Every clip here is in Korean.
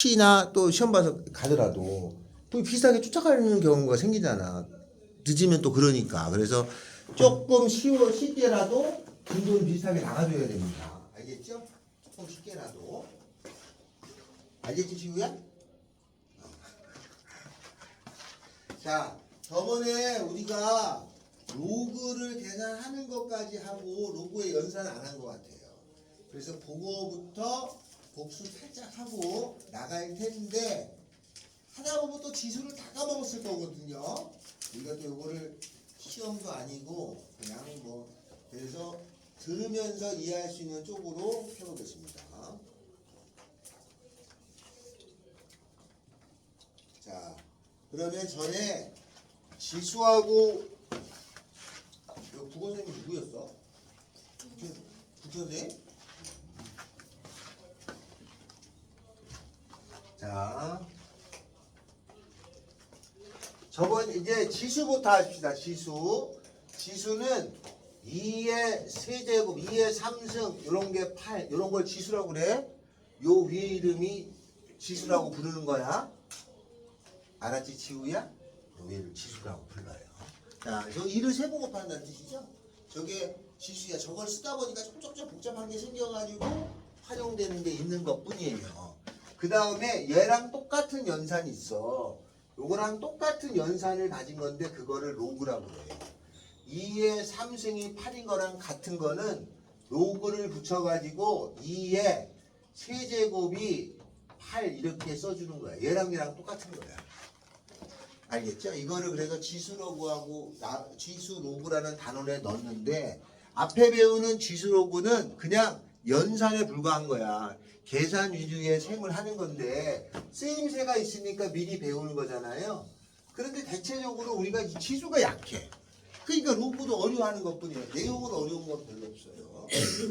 혹시나 또 시험 봐서 가더라도 또 비슷하게 쫓아가는 경우가 생기잖아. 늦으면 또 그러니까. 그래서 조금 쉽게라도 진도는 비슷하게 나가줘야 됩니다. 알겠죠? 조금 쉽게라도. 알겠지, 지우야? 자, 저번에 우리가 로그를 계산하는 것까지 하고 로그의 연산을 안 한 것 같아요. 그래서 그거부터 복수 살짝 하고 나갈 텐데 하다 보면 또 지수를 다 까먹었을 거거든요. 우리가 또 이거를 시험도 아니고 그냥 뭐 그래서 들으면서 이해할 수 있는 쪽으로 해보겠습니다. 자, 그러면 전에 지수하고 국어 선생님 누구였어? 국선생님? 자, 저번 이제 지수부터 합시다. 지수는 2의 세제곱, 2의 3승 이런 게 8, 이런 걸 지수라고 그래. 요 위에 이름이 지수라고 부르는 거야. 알았지, 지우야? 요 위를 지수라고 불러요. 자, 저 2를 세번 곱한다는 뜻이죠? 저게 지수야. 저걸 쓰다 보니까 조금 복잡한 게 생겨가지고 활용되는 게 있는 것 뿐이에요. 그 다음에 얘랑 똑같은 연산이 있어. 요거랑 똑같은 연산을 가진 건데 그거를 로그라고 해요. 2의 3승이 8인 거랑 같은 거는 로그를 붙여가지고 2의 세제곱이 8 이렇게 써주는 거야. 얘랑 똑같은 거야. 알겠죠? 이거를 그래서 지수로그하고 지수로그라는 단원에 넣었는데 앞에 배우는 지수로그는 그냥 연산에 불과한 거야. 계산 위주의 셈을 하는 건데 쓰임새가 있으니까 미리 배우는 거잖아요. 그런데 대체적으로 우리가 이 지수가 약해. 그러니까 로그도 어려워하는 것뿐이에요. 내용은 어려운 건 별로 없어요.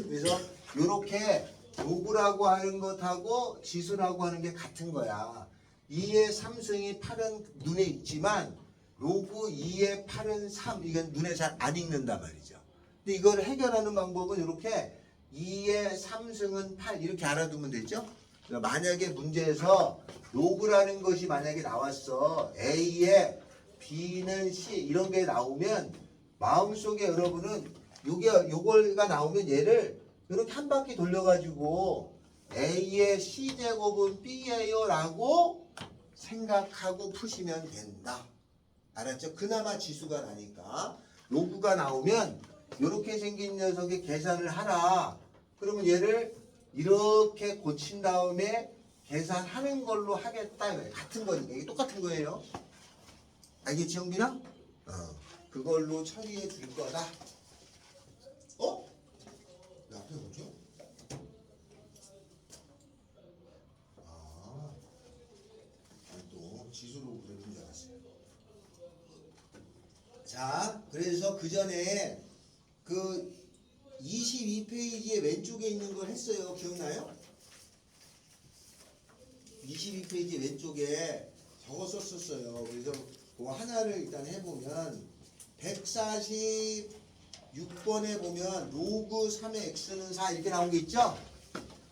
그래서 이렇게 로그라고 하는 것하고 지수라고 하는 게 같은 거야. 2의 3승이 8은 눈에 익지만 로그 2의 8은 3 이건 눈에 잘 안 익는단 말이죠. 근데 이걸 해결하는 방법은 이렇게 2의 3승은 8 이렇게 알아두면 되죠. 그러니까 만약에 문제에서 로그라는 것이 만약에 나왔어. A에 B는 C 이런 게 나오면 마음속에 여러분은 요걸가 나오면 얘를 이렇게 한 바퀴 돌려가지고 A의 C제곱은 B예요 라고 생각하고 푸시면 된다. 알았죠? 그나마 지수가 나니까. 로그가 나오면 이렇게 생긴 녀석의 계산을 하라. 그러면 얘를 이렇게 고친 다음에 계산하는 걸로 하겠다. 같은 거니까. 이게 똑같은 거예요. 알겠지, 형빈아? 그걸로 처리해 줄 거다. 어? 내 앞에 뭐죠? 또 지수로 그랬는 줄 알았어요. 자, 그래서 그 전에 그 22페이지의 왼쪽에 있는 걸 했어요. 기억나요? 22페이지 왼쪽에 저거 썼었어요. 그래서 그거 하나를 일단 해보면 146번에 보면 로그 3의 x는 4 이렇게 나온 게 있죠?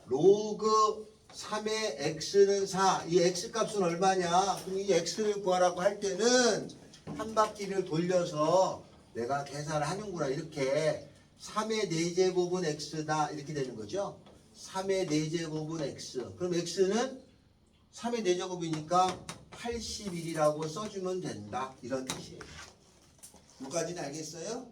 로그 3의 x는 4. 이 x 값은 얼마냐? 그럼 이 x를 구하라고 할 때는 한 바퀴를 돌려서 내가 계산을 하는구나. 이렇게 3의 4제곱은 x다. 이렇게 되는 거죠. 3의 4제곱은 x. 그럼 x는 3의 4제곱이니까 81이라고 써주면 된다. 이런 뜻이에요. 여기까지는 알겠어요?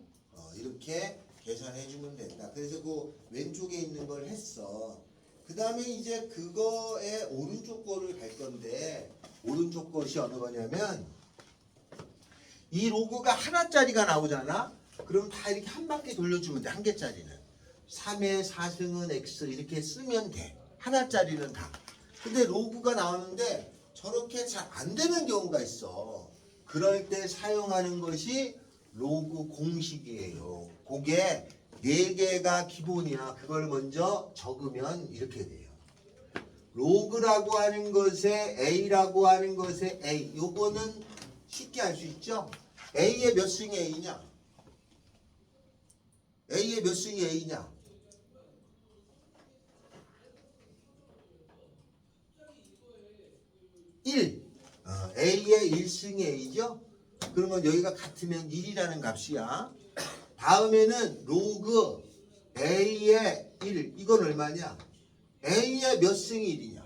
이렇게 계산해주면 된다. 그래서 그 왼쪽에 있는 걸 했어. 그 다음에 이제 그거의 오른쪽 거를 갈 건데 오른쪽 것이 어느 거냐면 이 로그가 하나짜리가 나오잖아. 그럼 다 이렇게 한 바퀴 돌려주면 돼. 한 개짜리는 3의 4승은 x 이렇게 쓰면 돼. 하나짜리는 다. 근데 로그가 나오는데 저렇게 잘 안 되는 경우가 있어. 그럴 때 사용하는 것이 로그 공식이에요. 그게 4개가 기본이야. 그걸 먼저 적으면 이렇게 돼요. 로그라고 하는 것에 A라고 하는 것에 A. 요거는 쉽게 알 수 있죠? A의 몇 승이 A냐? A의 몇 승이 A냐? A의 1승이 A죠? 그러면 여기가 같으면 1이라는 값이야. 다음에는 로그 A의 1. 이건 얼마냐? A의 몇 승이 1이냐?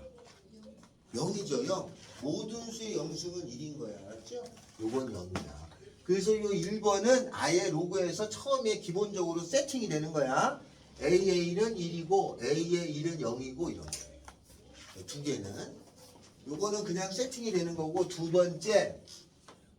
0이죠, 0. 모든 수의 영승은 1인 거야. 알았죠? 요건 0이야. 그래서 요 1번은 아예 로그에서 처음에 기본적으로 세팅이 되는 거야. A의 1은 1이고 A의 1은 0이고 이런 거예요. 두 개는. 요거는 그냥 세팅이 되는 거고, 두 번째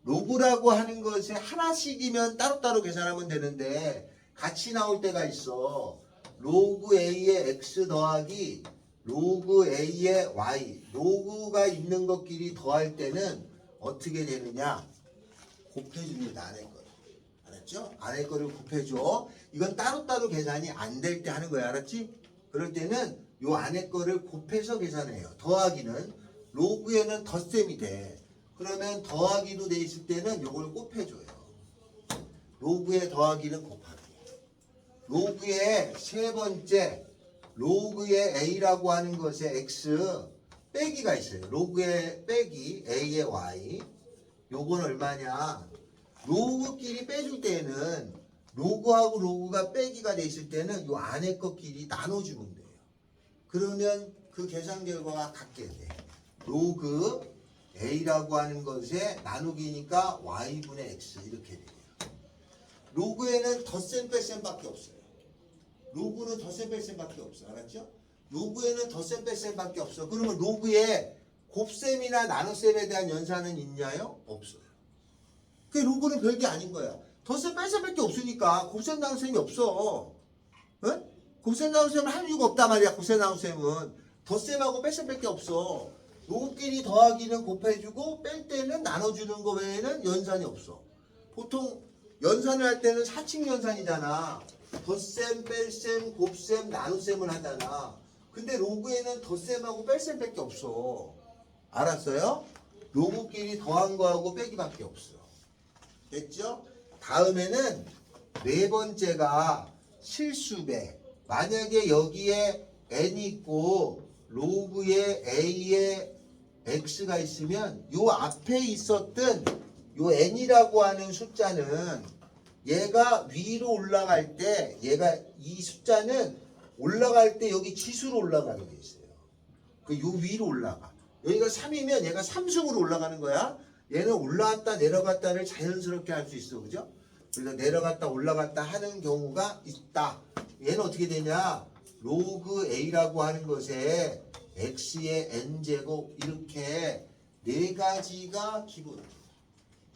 로그라고 하는 것에 하나씩이면 따로따로 계산하면 되는데 같이 나올 때가 있어. 로그 A의 X 더하기 로그 A의 Y. 로그가 있는 것끼리 더할 때는 어떻게 되느냐? 곱해줍니다. 안에 거를. 알았죠? 안에 거를 곱해줘. 이건 따로따로 계산이 안 될 때 하는 거야. 알았지? 그럴 때는 요 안에 거를 곱해서 계산해요. 더하기는 로그에는 덧셈이 돼. 그러면 더하기로 돼 있을 때는 요걸 곱해줘요. 로그의 더하기는 곱하기. 로그의 세 번째, 로그의 A라고 하는 것에 X 빼기가 있어요. 로그의 빼기 A의 Y. 요건 얼마냐? 로그끼리 빼줄 때는 로그하고 로그가 빼기가 돼 있을 때는 요 안에 것끼리 나눠주면 돼요. 그러면 그 계산 결과가 같게 돼. 로그 A라고 하는 것에 나누기니까 Y분의 X 이렇게 돼요. 로그에는 덧셈 뺄셈밖에 없어요. 로그는 덧셈 뺄셈밖에 없어. 알았죠? 로그에는 덧셈 뺄셈밖에 없어. 그러면 로그에 곱셈이나 나눗셈에 대한 연산은 있냐요? 없어요. 그 로그는 별게 아닌 거야. 덧셈 뺄셈밖에 없으니까 곱셈 나눗셈이 없어. 응? 곱셈 나눗셈은 할 이유가 없단 말이야. 곱셈 나눗셈은 덧셈하고 뺄셈밖에 없어. 로그끼리 더하기는 곱해주고 뺄 때는 나눠주는 거 외에는 연산이 없어. 보통 연산을 할 때는 사칙 연산이잖아. 덧셈, 뺄셈, 곱셈, 나눗셈을 하잖아. 근데 로그에는 덧셈하고 뺄셈밖에 없어. 알았어요? 로그끼리 더한 거하고 빼기밖에 없어. 됐죠? 다음에는 네 번째가 실수배. 만약에 여기에 n이 있고 로그에 a에 x가 있으면 요 앞에 있었던 요 n이라고 하는 숫자는 얘가 위로 올라갈 때 얘가 이 숫자는 올라갈 때 여기 지수로 올라가게 돼 있어요. 그 요 위로 올라가. 여기가 3이면 얘가 3승으로 올라가는 거야. 얘는 올라갔다 내려갔다를 자연스럽게 할 수 있어. 그죠? 그래서 내려갔다 올라갔다 하는 경우가 있다. 얘는 어떻게 되냐? 로그 A라고 하는 것에 X의 N제곱 이렇게 네 가지가 기본.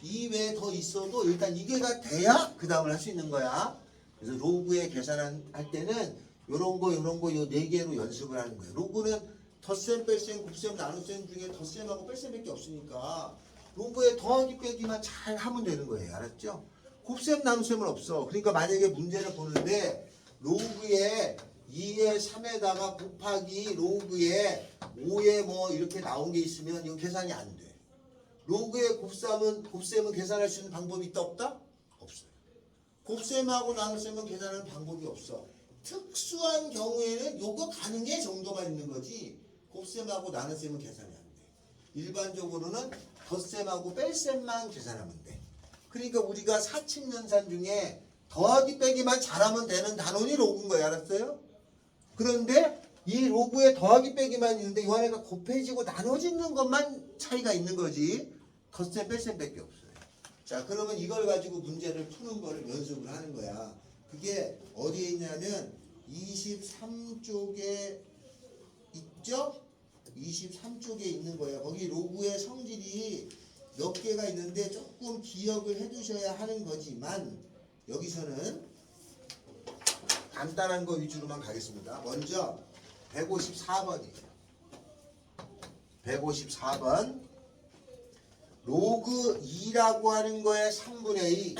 이 외에 더 있어도 일단 이게가 돼야 그 다음을 할 수 있는 거야. 그래서 로그에 계산할 때는 요런 거 요 네 개로 연습을 하는 거예요. 로그는 덧셈, 뺄셈, 곱셈, 나눗셈 중에 덧셈하고 뺄셈밖에 없으니까 로그에 더하기 빼기만 잘 하면 되는 거예요. 알았죠? 곱셈, 나눗셈은 없어. 그러니까 만약에 문제를 보는데 로그에 2에 3에다가 곱하기 로그에 5에 뭐 이렇게 나온 게 있으면 이거 계산이 안 돼. 로그의 곱셈은 계산할 수 있는 방법이 있다 없다? 없어요. 곱셈하고 나눗셈은 계산하는 방법이 없어. 특수한 경우에는 요거 가는 게 정도만 있는 거지 곱셈하고 나눗셈은 계산이 안 돼. 일반적으로는 덧셈하고 뺄셈만 계산하면 돼. 그러니까 우리가 사칙연산 중에 더하기 빼기만 잘하면 되는 단원이 로그인 거야. 알았어요? 그런데 이 로그에 더하기 빼기만 있는데 이 안에가 곱해지고 나눠지는 것만 차이가 있는 거지 덧셈 뺄셈밖에 없어요. 자, 그러면 이걸 가지고 문제를 푸는 거를 연습을 하는 거야. 그게 어디에 있냐면 23쪽에 있죠? 23쪽에 있는 거예요. 거기 로그의 성질이 몇 개가 있는데 조금 기억을 해두셔야 하는 거지만 여기서는 간단한 거 위주로만 가겠습니다. 먼저 154번이에요. 154번 로그 2라고 하는 거에 3분의 2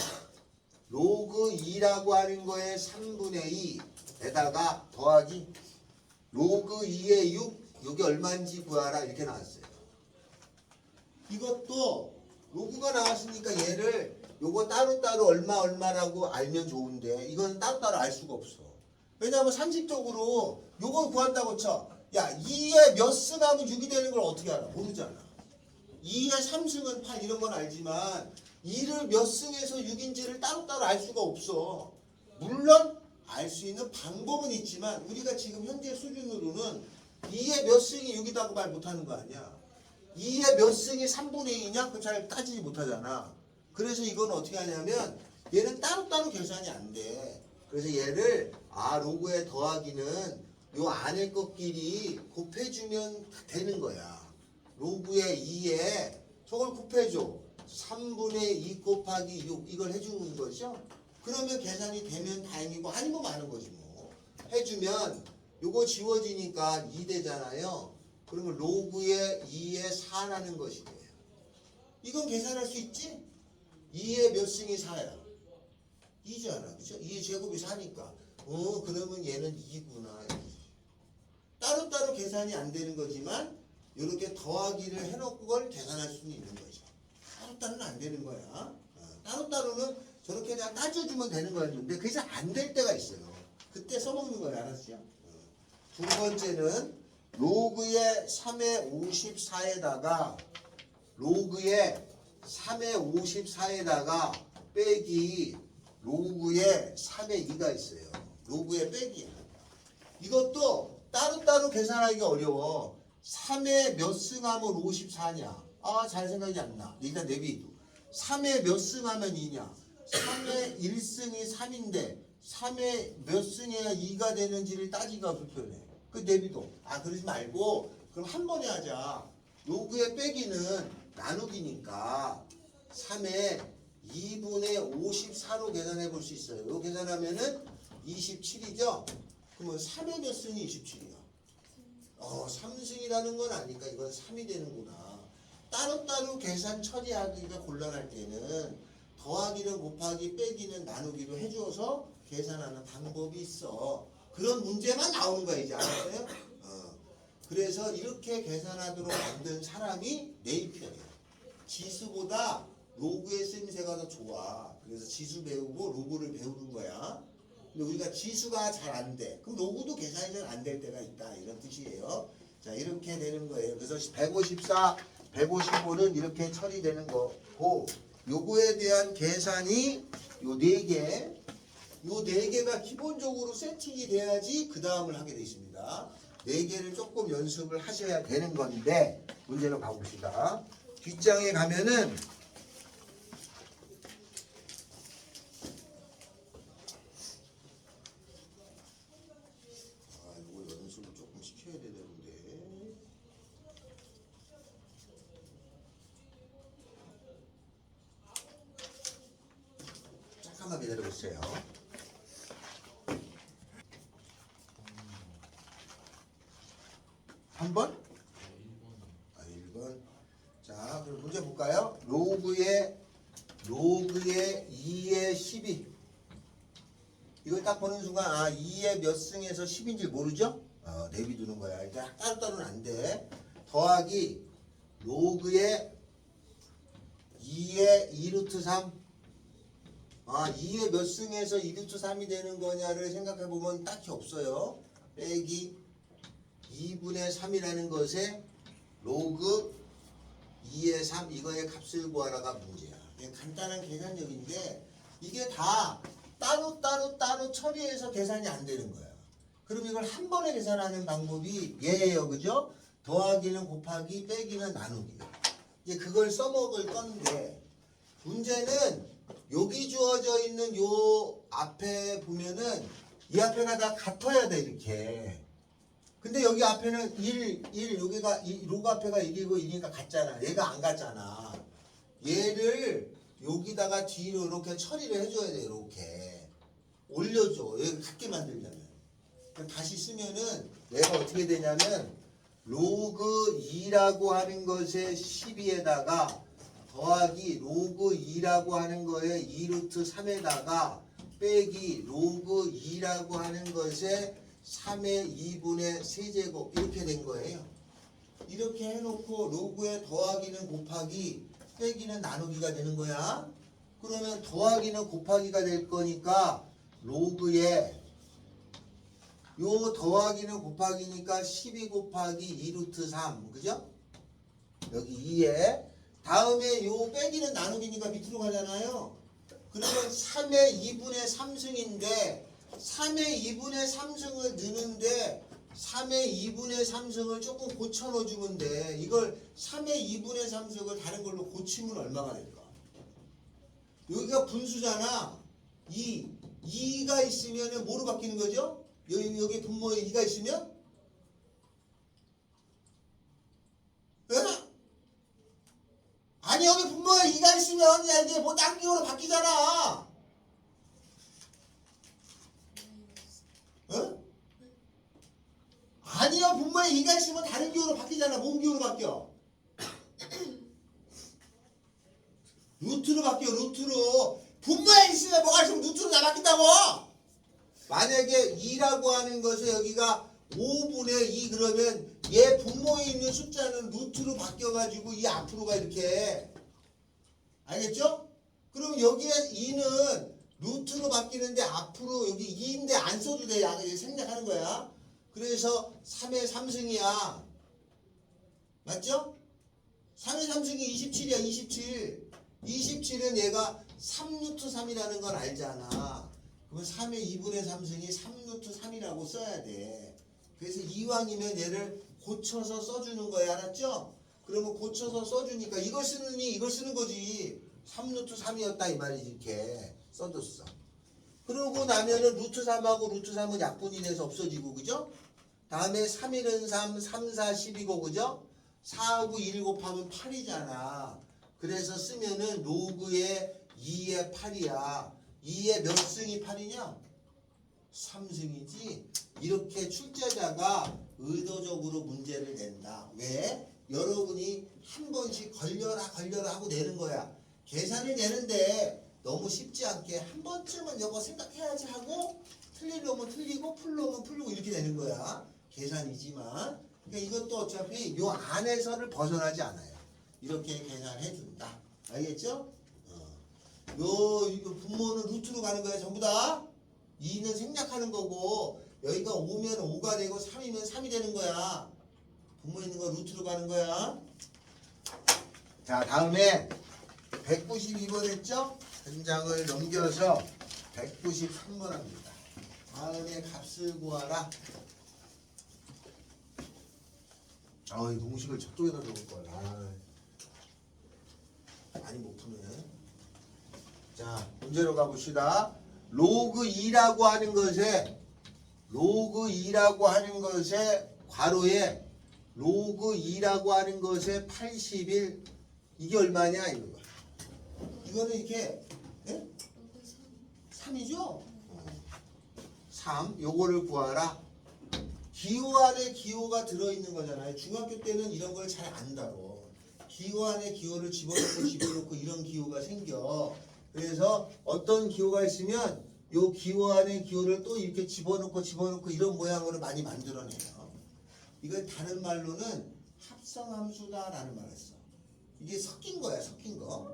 로그 2라고 하는 거에 3분의 2에다가 더하기 로그 2의 6 여기 얼마인지 구하라 이렇게 나왔어요. 이것도 로그가 나왔으니까 얘를 요거 따로따로 얼마라고 알면 좋은데 이건 따로따로 알 수가 없어. 왜냐하면 상식적으로 요걸 구한다고 쳐. 야 2에 몇 승하면 6이 되는 걸 어떻게 알아? 모르잖아. 2의 3승은 8 이런 건 알지만 2를 몇 승에서 6인지를 따로따로 알 수가 없어. 물론 알 수 있는 방법은 있지만 우리가 지금 현재 수준으로는 2의 몇 승이 6이라고 말 못하는 거 아니야. 2의 몇 승이 3분의 2냐? 그럼 잘 따지지 못하잖아. 그래서 이건 어떻게 하냐면 얘는 따로따로 계산이 안 돼. 그래서 얘를 로그에 더하기는 요 안에 것끼리 곱해주면 되는 거야. 로그의 2에 저걸 곱해줘. 3분의 2 곱하기 6 이걸 해주는 거죠. 그러면 계산이 되면 다행이고 아니면 많은 거지 뭐. 해주면 요거 지워지니까 2 되잖아요. 그러면 로그의 2의 4라는 것이 돼요. 이건 계산할 수 있지? 2의 몇 승이 4야? 2잖아. 그죠? 2의 제곱이 4니까. 그러면 얘는 2구나. 따로따로 계산이 안 되는 거지만 이렇게 더하기를 해놓고 그걸 계산할 수는 있는 거죠. 따로따로는 안 되는 거야. 따로따로는 저렇게 그냥 따져주면 되는 거였는데 그게 안 될 때가 있어요. 그때 써먹는 거예요. 알았어요? 두 번째는 로그의 3의 54에다가 로그의 3의 54에다가 빼기 로그의 3의 2가 있어요. 로그의 빼기야. 이것도 따로따로 계산하기 어려워. 3의 몇 승하면 54냐? 잘 생각이 안 나. 일단 내비도. 3의 몇 승하면 2냐? 3의 1승이 3인데 3의 몇 승해야 2가 되는지를 따지기가 불편해. 그 내비도. 그러지 말고 그럼 한 번에 하자. 로그의 빼기는 나누기니까 3의 2분의 54로 계산해 볼 수 있어요. 요 계산하면은 27이죠? 그러면 3의 몇 승이 27이야? 3승이라는 건 아니까 이건 3이 되는구나. 따로따로 계산 처리하기가 곤란할 때는 더하기는 곱하기 빼기는 나누기로 해줘서 계산하는 방법이 있어. 그런 문제만 나오는 거야 이제. 알았어요? 그래서 이렇게 계산하도록 만든 사람이 네이편이야. 지수보다 로그의 쓰임새가 더 좋아. 그래서 지수 배우고 로그를 배우는 거야. 근데 우리가 지수가 잘 안 돼. 그럼 로그도 계산이 잘 안 될 때가 있다. 이런 뜻이에요. 자, 이렇게 되는 거예요. 그래서 154, 155는 이렇게 처리되는 거고, 요거에 대한 계산이 요 4개, 요 4개가 기본적으로 세팅이 돼야지 그 다음을 하게 돼 있습니다. 4개를 조금 연습을 하셔야 되는 건데, 문제로 가봅시다. 뒷장에 가면은 이거 연습을 조금 시켜야 되는데 잠깐만 기다려보세요. 한 번? 1번. 자, 그럼 문제 볼까요? 로그의 2의 12. 이걸 딱 보는 순간 2의 몇 승에서 10인지 모르죠? 대비 두는 거야. 일단 따로따로는 안 돼. 더하기 로그의 2의 2루트 3. 2의 몇 승에서 2루트 3이 되는 거냐를 생각해 보면 딱히 없어요. 빼기 2분의 3이라는 것에 로그 2의 3 이거의 값을 구하라가 문제야. 간단한 계산력인데 이게 다 따로 처리해서 계산이 안 되는 거야. 그럼 이걸 한 번에 계산하는 방법이 얘예요. 그죠? 더하기는 곱하기, 빼기는 나누기. 이제 그걸 써먹을 건데 문제는 여기 주어져 있는 요 앞에 보면은 이 앞에가 다 같아야 돼 이렇게. 근데 여기 앞에는 1 여기가 로그 앞에가 1이고 1이니까 같잖아. 얘가 안 같잖아. 얘를 여기다가 뒤로 이렇게 처리를 해줘야 돼. 이렇게 올려줘. 여기 같게 만들려면. 다시 쓰면은 얘가 어떻게 되냐면 로그 2라고 하는 것에 12에다가 더하기 로그 2라고 하는 거에 2루트 3에다가 빼기 로그 2라고 하는 것에 3의 2분의 세제곱 이렇게 된 거예요. 이렇게 해놓고 로그에 더하기는 곱하기 빼기는 나누기가 되는 거야. 그러면 더하기는 곱하기가 될 거니까 로그에 요 더하기는 곱하기니까 12 곱하기 2루트 3 그죠? 여기 2에 다음에 요 빼기는 나누기니까 밑으로 가잖아요. 그러면 3의 2분의 3승인데 3의 2분의 3승을 넣는데 3의 2분의 3승을 조금 고쳐 넣어주면 돼. 이걸 3의 2분의 3승을 다른 걸로 고치면 얼마가 될까? 여기가 분수잖아. 2가 있으면 뭐로 바뀌는 거죠? 여기 분모에 2가 있으면? 에? 아니 여기 분모에 2가 있으면 야 이게 뭐 딴 기호로 바뀌잖아. 어? 아니요 분모에 2가 있으면 다른 기호로 바뀌잖아. 뭔 기호로 바뀌어? 루트로 바뀌어. 루트로. 분모에 있으면 뭐가 있으면 루트로 다 바뀐다고. 만약에 2라고 하는 것에 여기가 5분의 2 그러면 얘 분모에 있는 숫자는 루트로 바뀌어가지고 이 앞으로가 이렇게 알겠죠? 그럼 여기에 2는 루트로 바뀌는데 앞으로 여기 2인데 안 써도 돼. 생략하는 거야. 그래서 3의 3승이야. 맞죠? 3의 3승이 27이야. 27. 27은 얘가 3루트 3이라는 걸 알잖아. 그러면 3의 2분의 3승이 3루트 3이라고 써야 돼. 그래서 이왕이면 얘를 고쳐서 써주는 거야. 알았죠? 그러면 고쳐서 써주니까 이걸 쓰느니 이걸 쓰는 거지. 3루트 3이었다 이 말이지. 이렇게 써줬어. 그러고 나면은 루트 3하고 루트 3은 약분이 돼서 없어지고 그죠? 다음에 3, 1은 3, 3, 4, 10이고 그죠? 4하고 1 곱하면 8이잖아. 그래서 쓰면은 로그의 2의 8이야. 2의 몇 승이 8이냐? 3승이지. 이렇게 출제자가 의도적으로 문제를 낸다. 왜? 여러분이 한 번씩 걸려라 하고 내는 거야. 계산을 내는데 너무 쉽지 않게 한 번쯤은 이거 생각해야지 하고 틀리려면 틀리고 풀려면 풀리고 이렇게 되는 거야. 계산이지만 그러니까 이것도 어차피 요 안에서를 벗어나지 않아요. 이렇게 계산해 준다. 알겠죠? 이거 분모는 루트로 가는 거야. 전부 다 2는 생략하는 거고 여기가 5면 5가 되고 3이면 3이 되는 거야. 분모 있는 거 루트로 가는 거야. 자 다음에 192번 했죠? 한 장을 넘겨서 193번 합니다. 다음에 값을 구하라. 이 공식을 저쪽에다 적을걸. 많이 못 푸네. 자 문제로 가봅시다. 로그 2라고 하는 것에 괄호에 로그 2라고 하는 것에 81 이게 얼마냐 이거. 이거는 이렇게 3이죠? 3 요거를 구하라. 기호 안에 기호가 들어있는 거잖아요. 중학교 때는 이런 걸 잘 안 다뤄. 기호 안에 기호를 집어넣고 이런 기호가 생겨. 그래서 어떤 기호가 있으면 요 기호 안에 기호를 또 이렇게 집어넣고 이런 모양으로 많이 만들어내요. 이걸 다른 말로는 합성함수다라는 말을 써. 이게 섞인 거야. 섞인 거.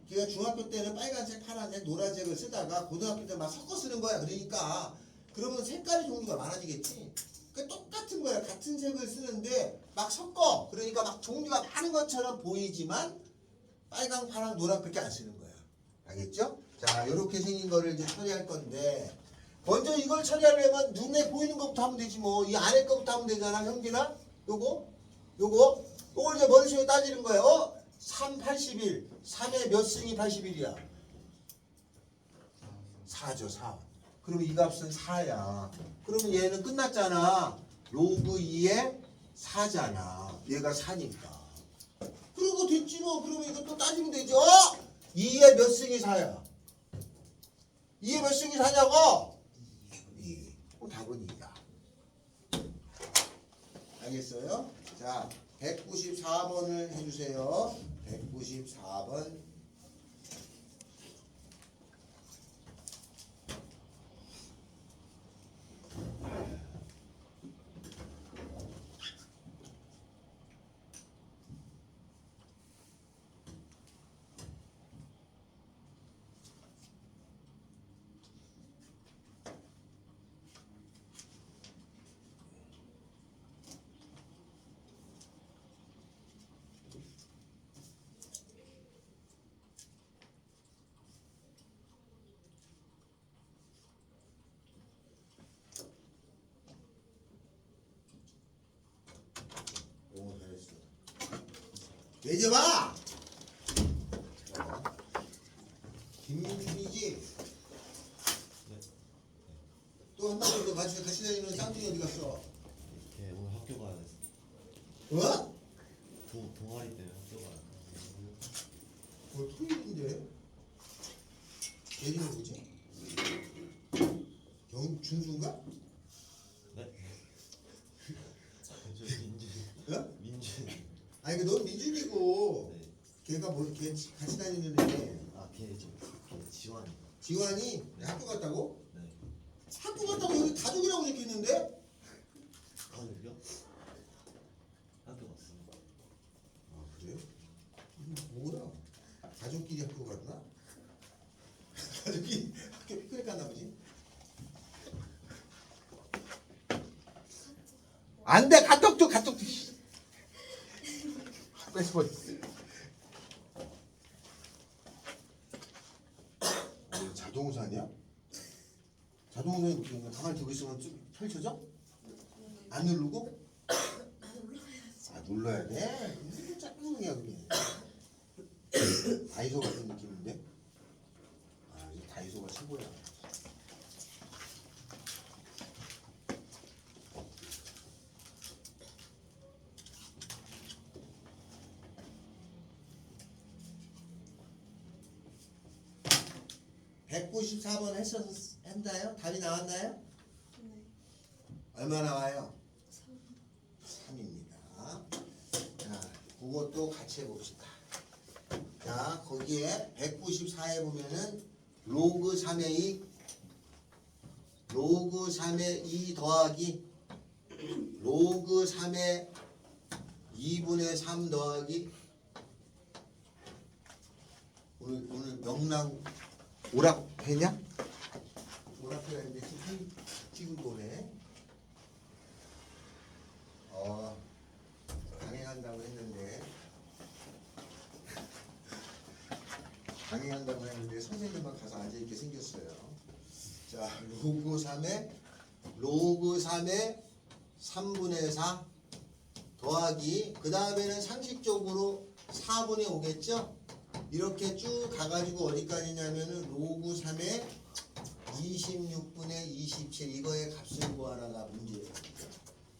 그러니까 중학교 때는 빨간색, 파란색, 노란색을 쓰다가 고등학교 때 막 섞어 쓰는 거야. 그러니까 그러면 색깔의 종류가 많아지겠지. 그 똑같은 거야. 같은 색을 쓰는데 막 섞어. 그러니까 막 종류가 많은 것처럼 보이지만 빨강, 파랑, 노란밖에 안 쓰는 거야. 알겠죠? 자, 이렇게 생긴 거를 이제 처리할 건데 먼저 이걸 처리하려면 눈에 보이는 것부터 하면 되지 뭐. 이 안에 것부터 하면 되잖아. 형기나 요걸 이제 머릿속에 따지는 거예요. 3, 81. 3의 몇 승이 81이야? 4죠, 4. 그러면 이 값은 4야. 그러면 얘는 끝났잖아. 로그 2의 4잖아. 얘가 4니까. 그리고 됐지 뭐. 그러면 이거 또 따지면 되죠. 2의 몇 승이 4야? 2의 몇 승이 4냐고? 2. 그럼 답은 2야. 알겠어요? 자, 194번을 해주세요. 194번. 내줘봐. 김민준이지. 또 한 마리 더 같이 다니는 쌍둥이 어디 갔어? 예, 오늘 학교 가야 돼서. 어? 동아리 때문에 학교 가야 돼. 토요일인데. 예림이 누구지? 준수인가? 네? 저 민준. 어? 민준. 아니 넌 민준이고 네. 걔가 뭐 걔 같이 다니는 애. 아, 걔 지환. 지환이 학교 갔다고? 네. 학교 갔다고 여기 가족이라고 적혀있는데? 가족이요? 학교 갔어요. 아 그래요? 뭐라? 가족끼리 학교 갔나? 가족끼리 학교 피크닉 갔나 보지? 안돼 가족도 뺏어버려. 자동우산이야? 자동우산이 무슨 가만히 두고 있으면 쭉 펼쳐져? 안 누르고? 아 눌러야 돼? 이게 짝꿍이야 그게. 다이소 같은 느낌인데? 아 이제 다이소가 최고야. (194번) 했나요? 답이 나왔나요? 네. 얼마 나와요? 3입니다. 자, 그것도 같이 해봅시다. 자, 거기에 194에 보면은 로그 3의 2 더하기 로그 3의 2분의 3 더하기 오늘 명랑 오락했냐? 오락해야는데 지금 보네. 강행한다고 했는데 선생님만 가서 앉아있게 생겼어요. 자, 로그 3의 3분의 4 더하기 그 다음에는 상식적으로 4분의 5겠죠? 이렇게 쭉 가가지고 어디까지냐면은 로그 3의 26분의 27 이거의 값을 구하라가 문제예요.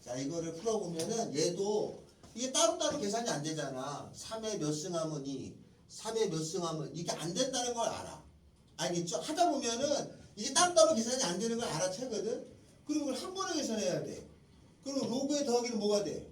자, 이거를 풀어보면은 얘도 이게 따로따로 계산이 안 되잖아. 3에 몇 승하면 2, 3에 몇 승하면 이게 안 된다는 걸 알아. 알겠죠? 하다 보면은 이게 따로따로 계산이 안 되는 걸 알아채거든. 그럼 그걸 한 번에 계산해야 돼. 그럼 로그의 더하기는 뭐가 돼?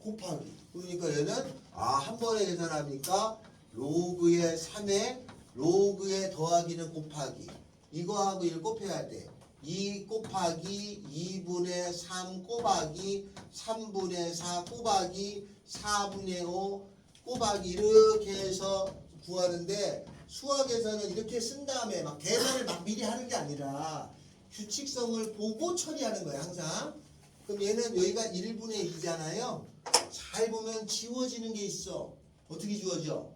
곱하기. 그러니까 얘는 한 번에 계산하니까 로그의 3에 로그의 더하기는 곱하기. 이거하고 1 곱해야 돼. 2 곱하기 2분의 3 곱하기 3분의 4 곱하기 4분의 5 곱하기 이렇게 해서 구하는데 수학에서는 이렇게 쓴 다음에 막 계산을 막 미리 하는 게 아니라 규칙성을 보고 처리하는 거야 항상. 그럼 얘는 여기가 1분의 2잖아요. 잘 보면 지워지는 게 있어. 어떻게 지워져?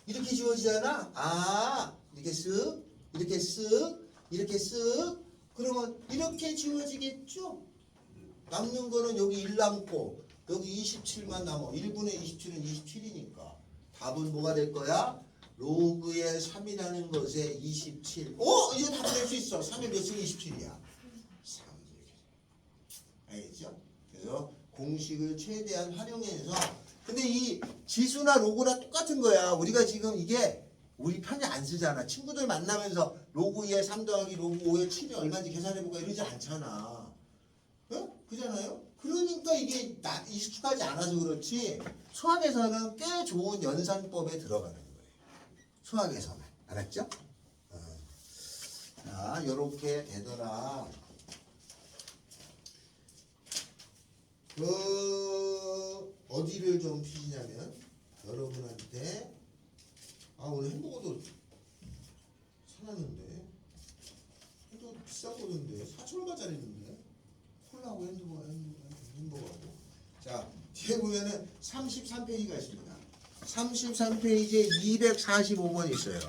이렇게 지워지잖아. 이렇게 쓱 이렇게 쓱 이렇게 쓱 그러면 이렇게 지워지겠죠? 남는 거는 여기 1 남고 여기 27만 남아. 1분의 27은 27이니까 답은 뭐가 될 거야? 로그의 3이라는 것에 27. 이거 답을 낼 수 있어. 3의 몇 승이 27이야? 3 이렇게. 알겠죠? 그래서 공식을 최대한 활용해서 근데 이 지수나 로그나 똑같은 거야. 우리가 지금 이게 우리 편히 안 쓰잖아. 친구들 만나면서 로그 2에 3 더하기 로그 5에 7이 얼마인지 계산해볼까 이러지 않잖아. 그잖아요? 그러니까 이게 익숙하지 않아서 그렇지 수학에서는 꽤 좋은 연산법에 들어가는 거예요. 수학에서는. 알았죠? 자, 요렇게 되더라. 어디를 좀 피시냐면 여러분한테 오늘 햄버거도 사놨는데 햄버거 비싼 거던데 4,000원짜리 있는데 콜라하고 햄버거하고 자 뒤에 보면은 33페이지가 있습니다. 33페이지에 245번 있어요.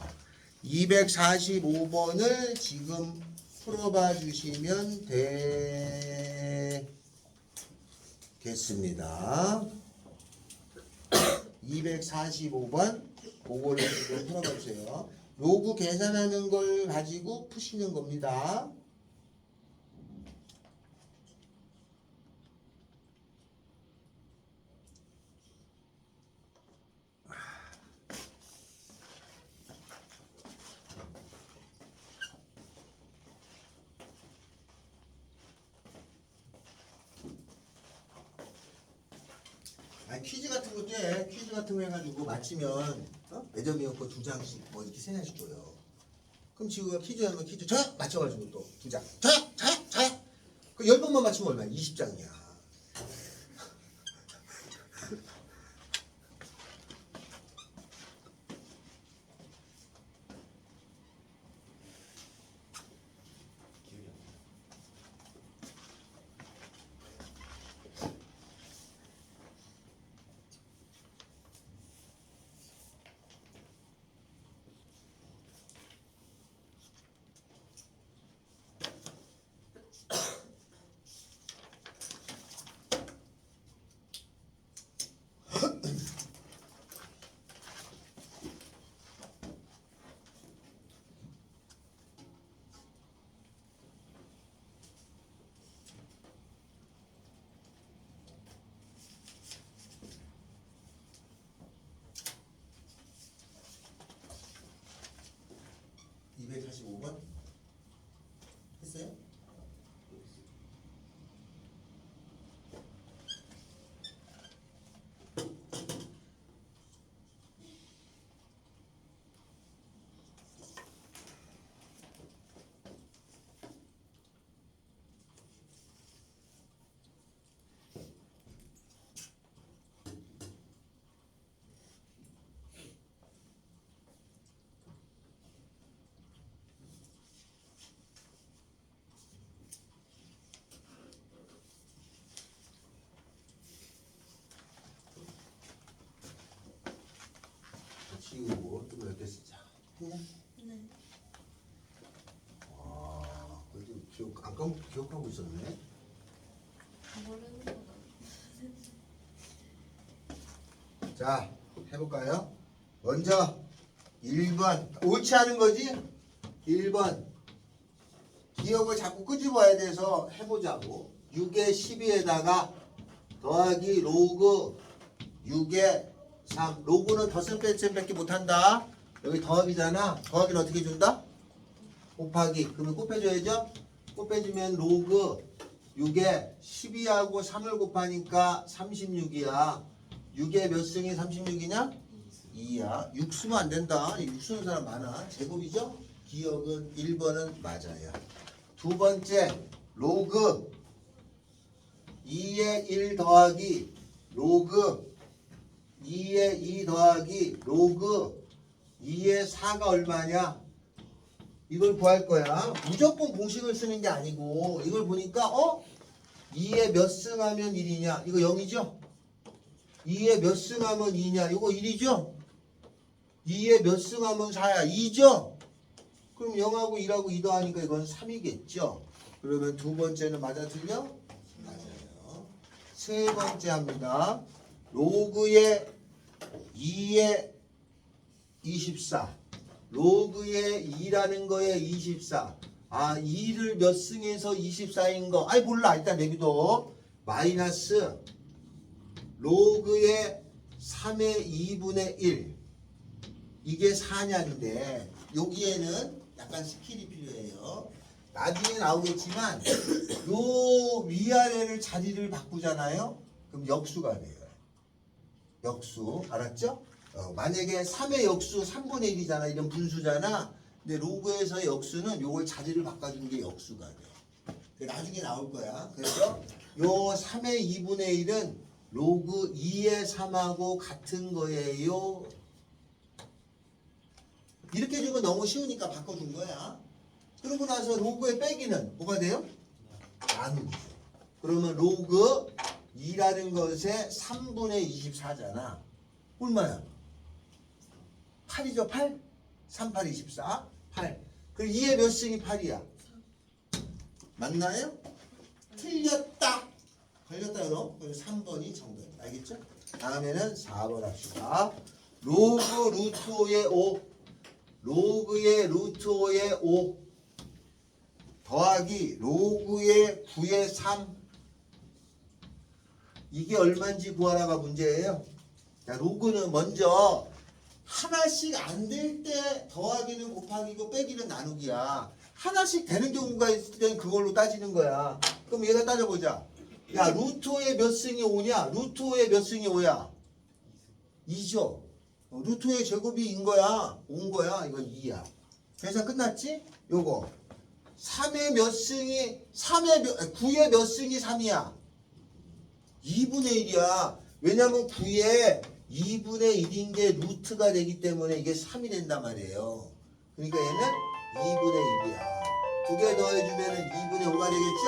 245번을 지금 풀어봐 주시면 되겠습니다. 245번 그거를 지금 풀어봐 주세요. 로그 계산하는 걸 가지고 푸시는 겁니다. 퀴즈 같은 것도 해. 퀴즈 같은 거 해가지고 맞히면 매점이었고 2장씩 뭐 이렇게 3장씩 줘요. 그럼 지우가 퀴즈 하면 퀴즈 저 맞춰가지고 또 2장 저그 10번만 맞추면 얼마야? 20장이야. 기억이 안 나. (245번) 했어요? 지우고 또 몇 개 쓰자. 했냐? 네. 와, 그래도 기억 안 까먹고 기억하고 있었네. 모르는 거다. 자, 해볼까요? 먼저 1번 옳지 않은 거지? 1번 기억을 자꾸 끄집어야 돼서 해보자고. 6에 12에다가 더하기 로그 6에 3. 로그는 덧셈 뺄셈밖에 못한다. 여기 더하기잖아. 더하기는 어떻게 준다? 곱하기. 그러면 곱해줘야죠? 곱해주면 로그 6에 12하고 3을 곱하니까 36이야. 6에 몇 승이 36이냐? 2야. 6 쓰면 안 된다. 6 쓰는 사람 많아. 제곱이죠? 기억은 1번은 맞아요. 두 번째 로그 2에 1 더하기 로그 2에 2 더하기 로그 2에 4가 얼마냐? 이걸 구할 거야. 무조건 공식을 쓰는 게 아니고 이걸 보니까 2에 몇 승하면 1이냐? 이거 0이죠? 2에 몇 승하면 2냐? 이거 1이죠? 2에 몇 승하면 4야? 2죠? 그럼 0하고 1하고 2 더하니까 이건 3이겠죠? 그러면 두 번째는 맞아 틀려? 맞아요. 세 번째 합니다. 로그의 2에 24 로그의 2라는 거에 24 2를 몇 승해서 24인 거 몰라. 일단 내비둬. 마이너스 로그의 3의 2분의 1 이게 4냐인데 여기에는 약간 스킬이 필요해요. 나중에 나오겠지만 요 위아래를 자리를 바꾸잖아요. 그럼 역수가 돼요. 역수 알았죠? 만약에 3의 역수 3분의 1이잖아. 이런 분수잖아. 근데 로그에서의 역수는 요걸 자리를 바꿔준 게 역수가 돼. 나중에 나올 거야. 그래서 요 3의 2분의 1은 로그 2의 3하고 같은 거예요. 이렇게 주면 너무 쉬우니까 바꿔준 거야. 그러고 나서 로그의 빼기는 뭐가 돼요? 나누기. 그러면 로그 2라는 것에 3분의 24잖아. 얼마야? 8이죠? 8? 3, 8, 24. 8. 그럼 2의 몇 승이 8이야? 맞나요? 틀렸다. 걸렸다 그럼? 그럼 3번이 정답. 알겠죠? 다음에는 4번 합시다. 로그 루트 5의 5 로그의 루트 5의 5 더하기 로그의 9의 3 이게 얼마인지 구하라가 문제예요. 자, 로그는 먼저 하나씩 안 될 때 더하기는 곱하기고 빼기는 나누기야. 하나씩 되는 경우가 있을 땐 그걸로 따지는 거야. 그럼 얘가 따져보자. 야, 루트 5의 몇 승이 5냐? 루트 5의 몇 승이 5야? 2죠. 루트 5의 제곱이 인 거야. 온 거야. 이건 2야. 그래서 끝났지? 요거 3의 몇 승이 9의 몇 승이 3이야? 2분의 1이야. 왜냐면 9에 2분의 1인 게 루트가 되기 때문에 이게 3이 된단 말이에요. 그러니까 얘는 2분의 1이야. 두 개 더해주면 2분의 5가 되겠죠?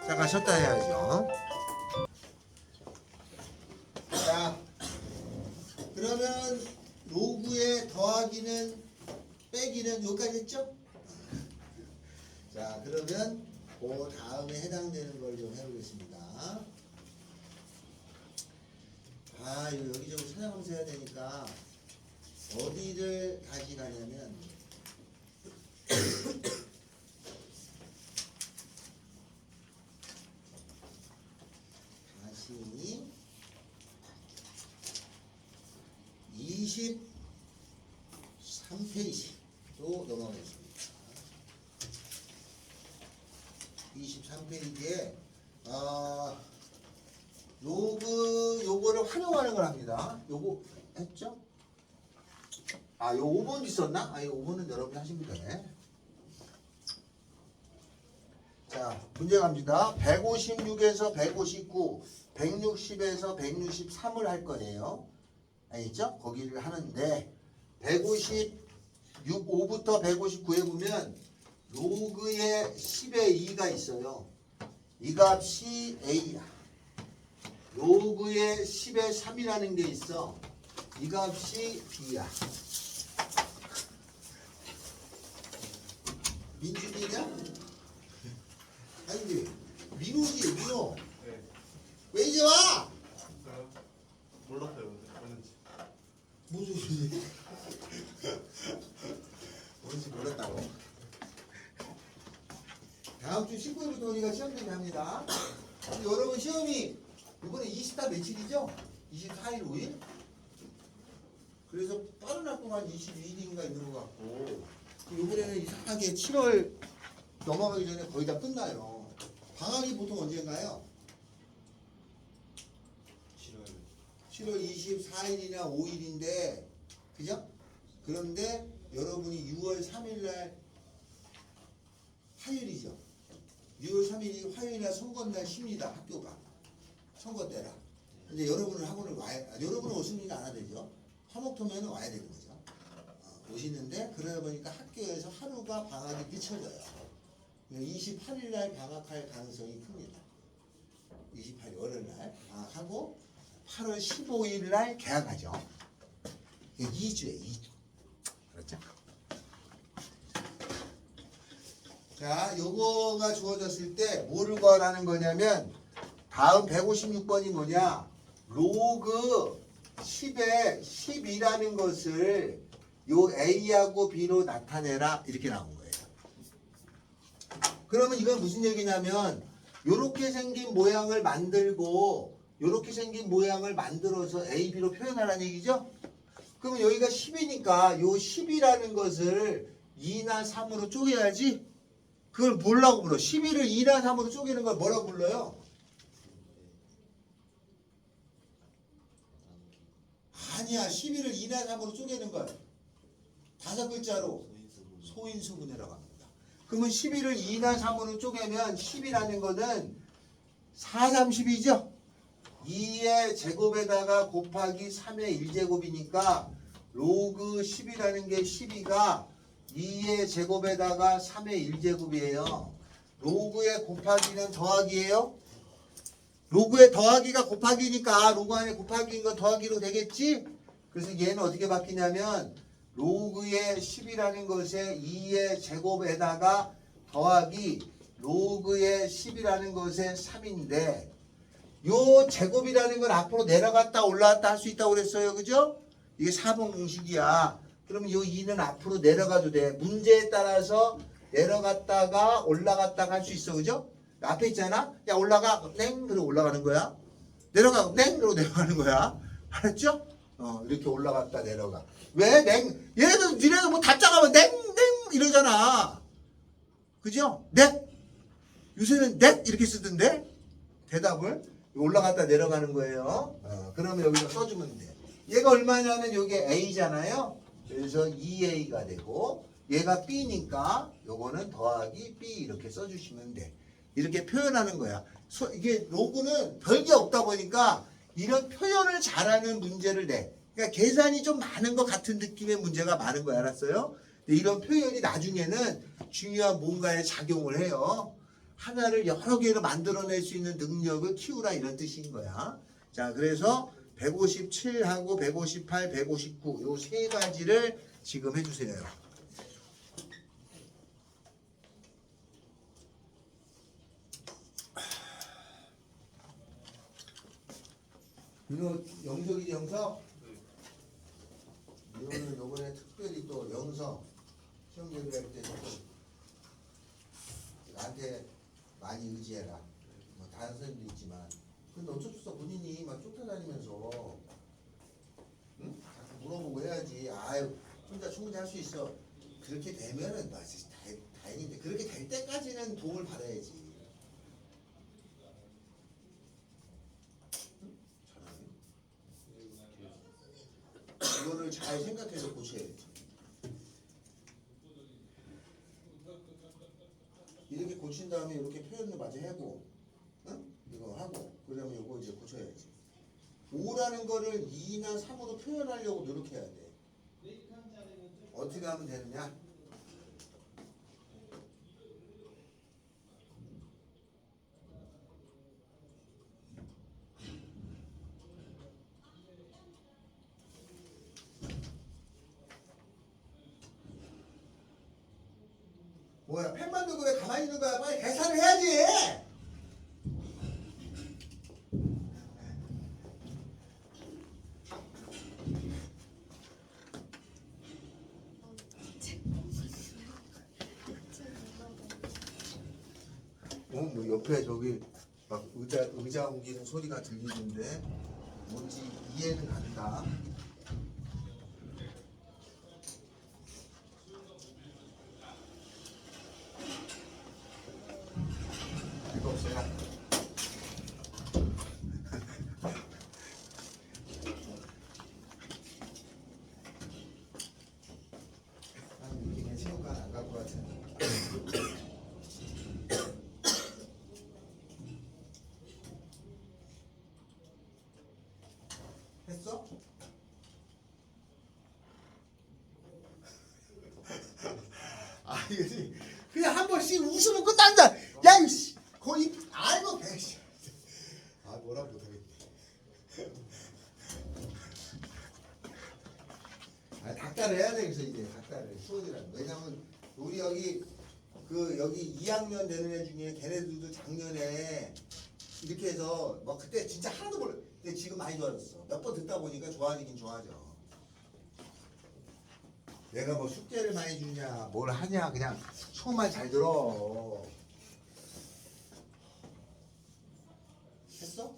잠깐 쉬었다 해야죠. 자, 그러면 로그의 더하기는 빼기는 여기까지 했죠? 자, 그러면 그 다음에 해당되는 걸 좀 해보겠습니다. 아, 이거 여기저기 찾아보면서 해야 되니까 어디를 다시 가냐면 다시 23페이지로 넘어가겠습니다. 23페이지에 로그 요거를 활용하는 걸 합니다. 요거 했죠? 아, 요 5번 있었나? 아, 요 5번은 여러분이 하시면 되네. 자, 문제 갑니다. 156에서 159, 160에서 163을 할 거예요. 알겠죠? 거기를 하는데 156, 5부터 159에 보면 로그의 10의 2가 있어요. 이 값이 A야. 로그의 10의 3이라는 게 있어. 이 값이 B야. 민준이냐? 아니지. 민호지, 민호. 네. 왜 이제 와? 몰랐어요. 뭔지. 무슨 소리? 뭔지 몰랐다고? 다음 주 19일부터 우리가 시험 준비합니다. 여러분 시험이 이번에 20달 며칠이죠? 24일 5일? 그래서 빠른 날 동안 22일인가 있는 것 같고 이번에는 이상하게 7월 넘어가기 전에 거의 다 끝나요. 방학이 보통 언제인가요? 7월 24일이나 5일인데 그죠? 그런데 여러분이 6월 3일날 화요일이죠. 6월 3일이 화요일날 선거날 쉽니다. 학교가 선거 때라. 근데 여러분은 학원을 여러분은 오시는 안 하되죠. 화목토면은 와야 되는 거죠. 오시는데 그러다 보니까 학교에서 하루가 방학이 늦춰져요. 28일날 방학할 가능성이 큽니다. 28일 월요일날 방학하고 8월 15일날 개학하죠. 2주에 2주. 그렇죠? 자, 요거가 주어졌을 때 뭐를 구하라는 거냐면 다음 156번이 뭐냐? 로그 10에 10이라는 것을 요 A하고 B로 나타내라 이렇게 나온 거예요. 그러면 이건 무슨 얘기냐면 요렇게 생긴 모양을 만들고 요렇게 생긴 모양을 만들어서 A, B로 표현하라는 얘기죠? 그러면 여기가 10이니까 요 10이라는 것을 2나 3으로 쪼개야지. 그걸 뭐라고 불러? 12를 2나 3으로 쪼개는 걸 뭐라고 불러요? 아니야. 12를 2나 3으로 쪼개는 걸 5글자로 소인수분해라고 합니다. 그러면 12를 2나 3으로 쪼개면 10이라는 거는 4, 30이죠? 2의 제곱에다가 곱하기 3의 1제곱이니까 로그 10이라는 게 12가 2의 제곱에다가 3의 1제곱이에요. 로그의 곱하기는 더하기예요. 로그의 더하기가 곱하기니까 로그 안에 곱하기인 건 더하기로 되겠지? 그래서 얘는 어떻게 바뀌냐면 로그의 10이라는 것에 2의 제곱에다가 더하기 로그의 10이라는 것에 3인데 요 제곱이라는 건 앞으로 내려갔다 올라갔다 할 수 있다고 그랬어요. 그죠? 이게 4번 공식이야. 그러면 요 2는 앞으로 내려가도 돼. 문제에 따라서 내려갔다가 올라갔다가 할 수 있어. 그죠? 앞에 있잖아. 야 올라가. 땡. 그러고 올라가는 거야. 내려가. 땡. 그러고 내려가는 거야. 알았죠? 이렇게 올라갔다 내려가. 왜? 땡. 얘네들 니네들 뭐 답장하면 땡. 땡. 이러잖아. 그죠? 넷. 요새는 넷 이렇게 쓰던데. 대답을. 올라갔다 내려가는 거예요. 그러면 여기다 써주면 돼. 얘가 얼마냐면 이게 A잖아요. 그래서 2A가 되고 얘가 B니까 요거는 더하기 B 이렇게 써주시면 돼. 이렇게 표현하는 거야. 이게 로그는 별게 없다 보니까 이런 표현을 잘하는 문제를 내. 그러니까 계산이 좀 많은 것 같은 느낌의 문제가 많은 거야. 알았어요? 근데 이런 표현이 나중에는 중요한 뭔가에 작용을 해요. 하나를 여러 개로 만들어낼 수 있는 능력을 키우라 이런 뜻인 거야. 자, 그래서 157하고 158, 159 요 세 가지를 지금 해주세요. 이거 영석이지 영석? 이거는 요번에 특별히 또 영석 시험 대비할 때 나한테 많이 의지해라. 뭐 다른 선생님도 있지만. 근데 어쩔 수 없어. 본인이 막 쫓아다니면서 응? 자꾸 물어보고 해야지. 아유 혼자 충분히 할 수 있어. 그렇게 되면은 나 진짜 다행인데 그렇게 될 때까지는 도움을 받아야지. 응? 잘하네. 이거를 잘 생각해서 고쳐야지. 이렇게 고친 다음에 이렇게 표현을 마저 하고, 응? 이거 하고, 그러면 이거 이제 고쳐야지. 5라는 거를 2나 3으로 표현하려고 노력해야 돼. 어떻게 하면 되느냐? 뭐야, 펜만 들고 왜 가만히 있는 거야? 빨리 계산을 해야지! 뭐 옆에 저기 막 의자 옮기는 소리가 들리는데 뭔지 이해는 간다. 이거 없어요. 난 느낌에 체육관 안 갖고 왔잖아. 했어? 아 이거지. 그냥 한 번씩 웃으면 끝난다. 야 이씨 거의 아이고 배씨. 아 뭐라 못하겠네. 아 닭다를 해야 되겠어 이제 닭다를 수업이라는. 왜냐면 우리 여기 여기 2학년 되는 애 중에 걔네들도 작년에 이렇게 해서 뭐 그때 진짜 하나도 몰라. 근데 지금 많이 좋아졌어. 몇 번 듣다 보니까 좋아지긴 좋아져. 내가 뭐 숙제를 많이 주냐 뭘 하냐 그냥 수업만 잘 들어. 했어?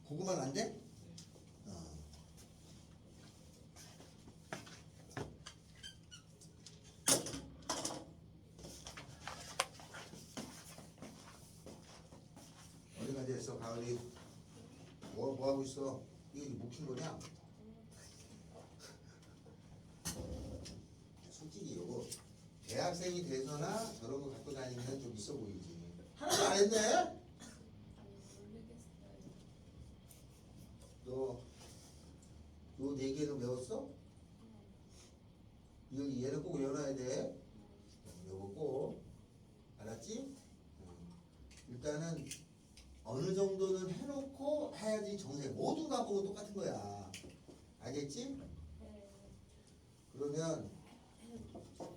그거만 안 돼? 어디까지 했어 가을이? 뭐 하고 있어? 이게 묵힌 거냐? 솔직히 이거 대학생이 돼서나 저런 거 갖고 다니면 좀 있어 보이지. 하나도 안 했네? 너 요 네 개는 외웠어? 여기 얘는 꼭 외워놔야 돼. 요거 꼭 알았지? 일단은 어느 정도는 해놓고 해야지 정색. 모든 과목은 똑같은 거야. 알겠지? 그러면 이거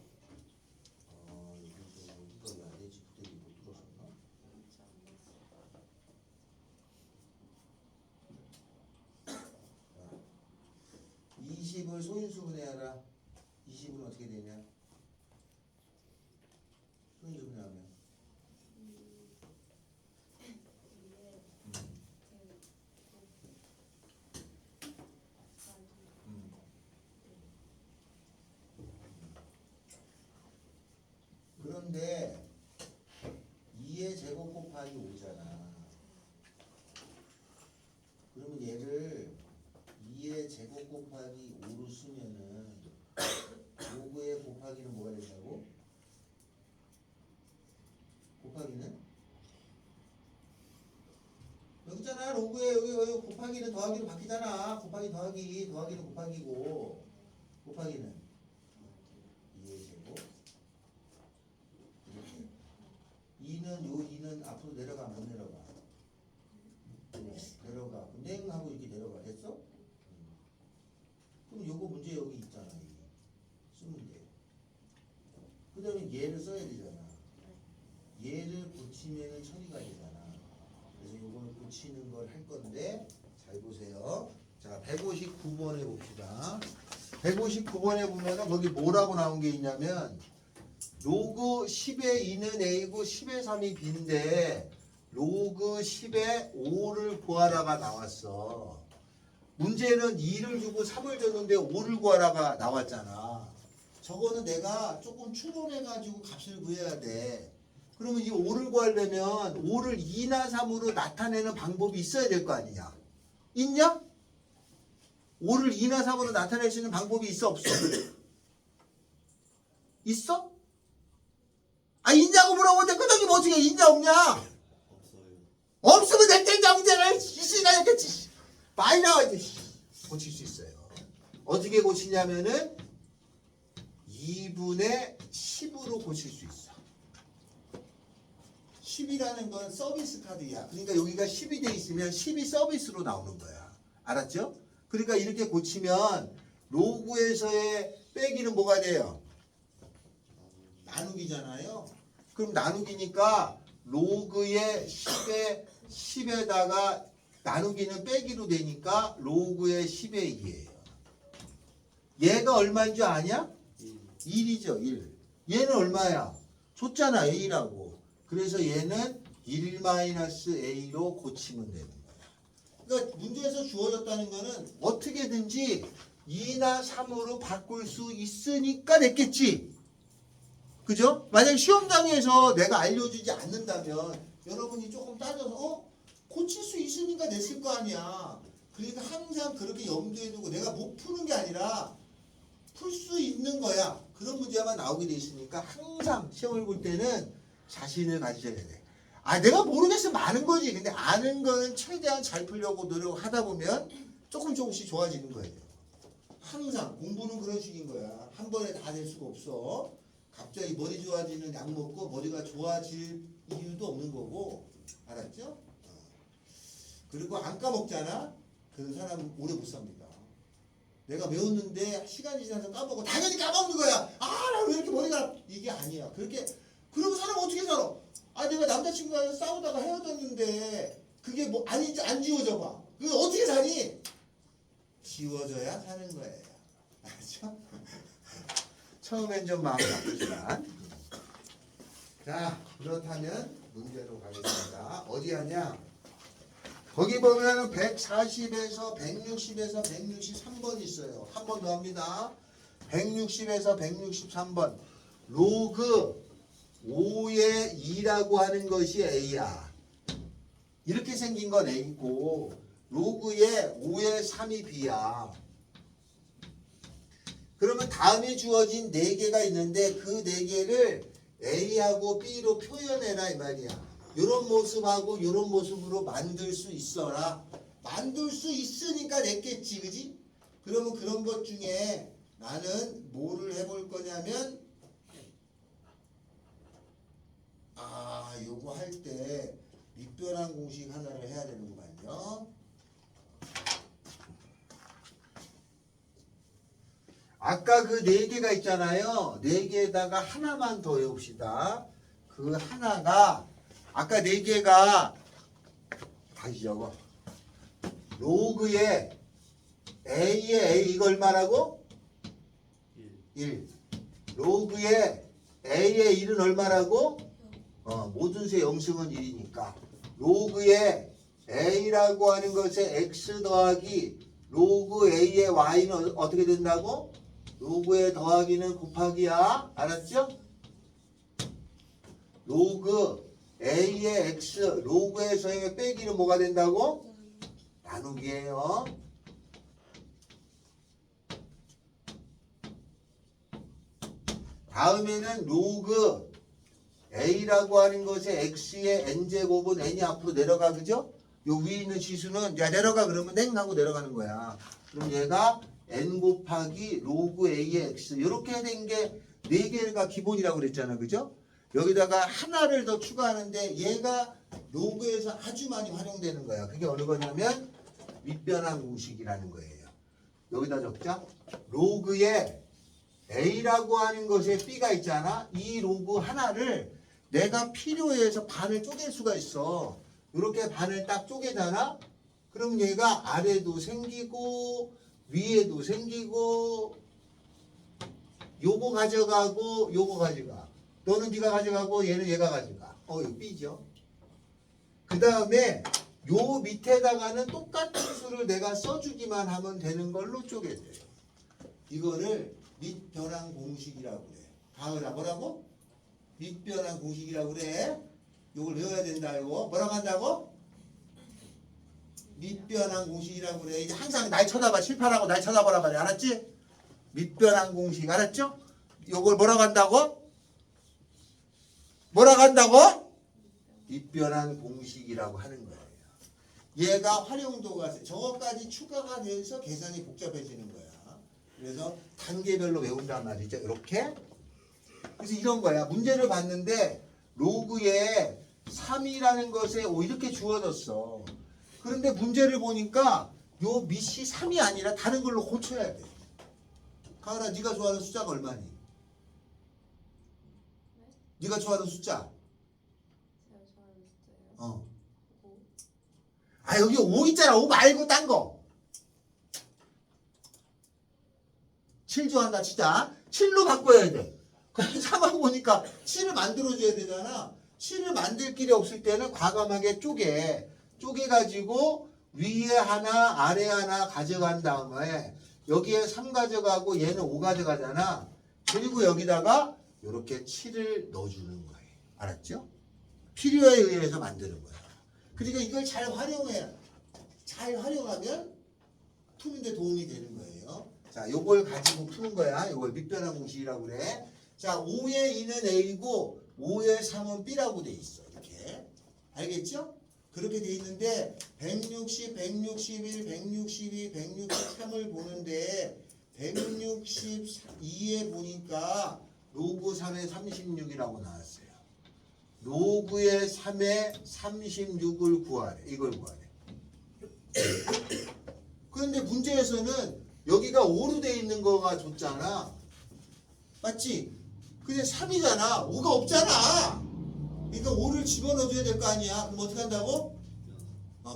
어디가 해야 되지? 그때 못 들어줬나? 20을 소인수분해하라. 20은 어떻게 되냐? 소인수분해하면 그런데 2의 제곱 곱하기 5잖아. 그러면 얘를 2의 제곱 곱하기 5로 쓰면은 로그의 곱하기는 뭐가 된다고? 곱하기는? 여기 있잖아. 로그에 여기 곱하기는 더하기로 바뀌잖아. 곱하기 더하기 더하기는 곱하기고 곱하기는 2의 제곱 2는 앞으로 내려가 못 내려가? 내려가. 냉 하고 이렇게 내려가. 됐어? 그럼 요거 문제 여기 있잖아. 여기. 쓰면 돼. 그 다음에 얘를 써야 되잖아. 얘를 고치면은 처리가 되잖아. 그래서 요걸 고치는 걸 할 건데 잘 보세요. 자, 159번에 봅시다. 159번에 보면은 거기 뭐라고 나온 게 있냐면 로그 10의 2는 A고 10의 3이 B인데 로그 10의 5를 구하라가 나왔어. 문제는 2를 주고 3을 줬는데 5를 구하라가 나왔잖아. 저거는 내가 조금 추론해가지고 값을 구해야 돼. 그러면 이 5를 구하려면 5를 2나 3으로 나타내는 방법이 있어야 될 거 아니냐. 있냐? 5를 2나 3으로 나타낼 수 있는 방법이 있어 없어? 있어? 아 있냐고 물어보는데 끄덕이 뭐 어떻게 있냐 없냐? 없어요. 없으면 될 텐데 문제를 있으니까 이렇게 많이 나와야지. 고칠 수 있어요. 어떻게 고치냐면은 2분의 10으로 고칠 수 있어. 10이라는 건 서비스 카드야. 그러니까 여기가 10이 돼 있으면 10이 서비스로 나오는 거야. 알았죠? 그러니까 이렇게 고치면 로그에서의 빼기는 뭐가 돼요? 나누기잖아요. 그럼 나누기니까 로그의 10에다가 나누기는 빼기로 되니까 로그의 10의 2예요. 얘가 얼마인 줄 아냐? 1이죠. 1. 얘는 얼마야? 줬잖아. A라고. 그래서 얘는 1-A로 고치면 되는 거야. 그러니까 문제에서 주어졌다는 거는 어떻게든지 2나 3으로 바꿀 수 있으니까 냈겠지. 그죠? 만약 시험장에서 내가 알려주지 않는다면 여러분이 조금 따져서 고칠 수 있으니까 냈을 거 아니야. 그러니까 항상 그렇게 염두에 두고 내가 못 푸는 게 아니라 풀 수 있는 거야. 그런 문제만 나오게 돼 있으니까 항상 시험을 볼 때는 자신을 가지셔야 돼. 아 내가 모르겠으면 아는 거지. 근데 아는 거는 최대한 잘 풀려고 노력하다 보면 조금씩 좋아지는 거예요. 항상 공부는 그런 식인 거야. 한 번에 다 될 수가 없어. 갑자기 머리 좋아지는 약 먹고 머리가 좋아질 이유도 없는 거고. 알았죠? 그리고 안 까먹잖아? 그런 사람은 오래 못 삽니다. 내가 외웠는데 시간이 지나서 까먹고 당연히 까먹는 거야. 아, 나 왜 이렇게 머리가 이게 아니야. 그렇게 그러면 사람 어떻게 살아? 아, 내가 남자친구랑 싸우다가 헤어졌는데 그게 뭐 아니 안 지워져 봐. 그게 어떻게 사니? 지워져야 사는 거예요. 알죠? 처음엔 좀 마음이 아프지만. 자, 그렇다면 문제로 가겠습니다. 어디 하냐? 거기 보면 140에서 160에서 163번 있어요. 한 번 더 합니다. 160에서 163번. 로그 5의 2라고 하는 것이 A야. 이렇게 생긴 건 A고 로그의 5의 3이 B야. 그러면 다음에 주어진 4개가 있는데 그 4개를 A하고 B로 표현해라 이 말이야. 이런 모습하고 이런 모습으로 만들 수 있어라. 만들 수 있으니까 냈겠지, 그지? 그러면 그런 것 중에 나는 뭐를 해볼 거냐면 요거 할 때 밑변환 공식 하나를 해야 되는구만요. 아까 그 4개가 있잖아요. 4개에다가 하나만 더 외웁시다. 그 하나가 아까 4개가 다시 적어. 로그의 A의 A 이거 얼마라고? 1. 1. 로그의 A의 1은 얼마라고? 모든 수의 영승은 1이니까 로그의 A라고 하는 것의 X 더하기 로그 A의 Y는 어떻게 된다고? 로그의 더하기는 곱하기야. 알았죠? 로그 A의 X 로그의 소형의 빼기는 뭐가 된다고? 나누기예요. 다음에는 로그 A라고 하는 것의 X의 N제곱은 N이 앞으로 내려가 그죠? 요 위에 있는 지수는 야 내려가 그러면 냉 하고 내려가는 거야. 그럼 얘가 N 곱하기 로그 A의 X 이렇게 된 게 4개가 기본이라고 그랬잖아. 그죠? 여기다가 하나를 더 추가하는데 얘가 로그에서 아주 많이 활용되는 거야. 그게 어느 거냐면 밑변환 공식이라는 거예요. 여기다 적자. 로그에 A라고 하는 것에 B가 있잖아. 이 로그 하나를 내가 필요해서 반을 쪼갤 수가 있어. 이렇게 반을 딱 쪼개잖아. 그럼 얘가 아래도 생기고 위에도 생기고 요거 가져가고 요거 가져가. 너는 네가 가져가고 얘는 얘가 가져가. 이거 B죠. 그 다음에 요 밑에다가는 똑같은 수를 내가 써주기만 하면 되는 걸로 쪼개져요. 이거를 밑변환 공식이라고 그래. 가을아 뭐라고? 밑변환 공식이라고 그래. 요걸 외워야 된다. 이거 뭐라고 한다고? 밑변환 공식이라고 그래. 이제 항상 날 쳐다봐. 칠판하고 날 쳐다보라 말이야. 알았지? 밑변환 공식 알았죠? 요걸 뭐라고 한다고? 뭐라고 한다고? 밑변환 공식이라고 하는 거예요. 얘가 활용도가 저거까지 추가가 돼서 계산이 복잡해지는 거야. 그래서 단계별로 외운단 말이죠. 이렇게. 그래서 이런 거야. 문제를 봤는데 로그에 3이라는 것에 이렇게 주어졌어. 그런데 문제를 보니까 요 밑이 3이 아니라 다른 걸로 고쳐야 돼. 가은아 네가 좋아하는 숫자가 얼마니? 네가 좋아하는 숫자? 제가 좋아하는 숫자예요. 어. 5. 아 여기 5 있잖아. 5 말고 딴 거. 7 좋아한다 치자. 7로 바꿔야 돼. 그럼 3하고 보니까 7을 만들어줘야 되잖아. 7을 만들 길이 없을 때는 과감하게 쪼개가지고 위에 하나 아래 하나 가져간 다음에 여기에 3 가져가고 얘는 5 가져가잖아. 그리고 여기다가 이렇게 7을 넣어주는 거예요. 알았죠? 필요에 의해서 만드는 거야. 그러니까 이걸 잘 활용하면 푸는데 도움이 되는 거예요. 자, 요걸 가지고 푸는 거야. 요걸 밑변환 공식이라고 그래. 자, 5의 2는 A고 5의 3은 B라고 돼 있어. 이렇게. 알겠죠? 그렇게 돼 있는데 160, 161, 162, 163을 보는데 162에 보니까 로그 3의 36이라고 나왔어요. 로그의 3의 36을 구하래. 이걸 구하래. 그런데 문제에서는 여기가 5로 돼 있는 거가 줬잖아. 맞지? 근데 3이잖아. 5가 없잖아. 그러니까 5를 집어넣어줘야 될 거 아니야. 그럼 어떻게 한다고?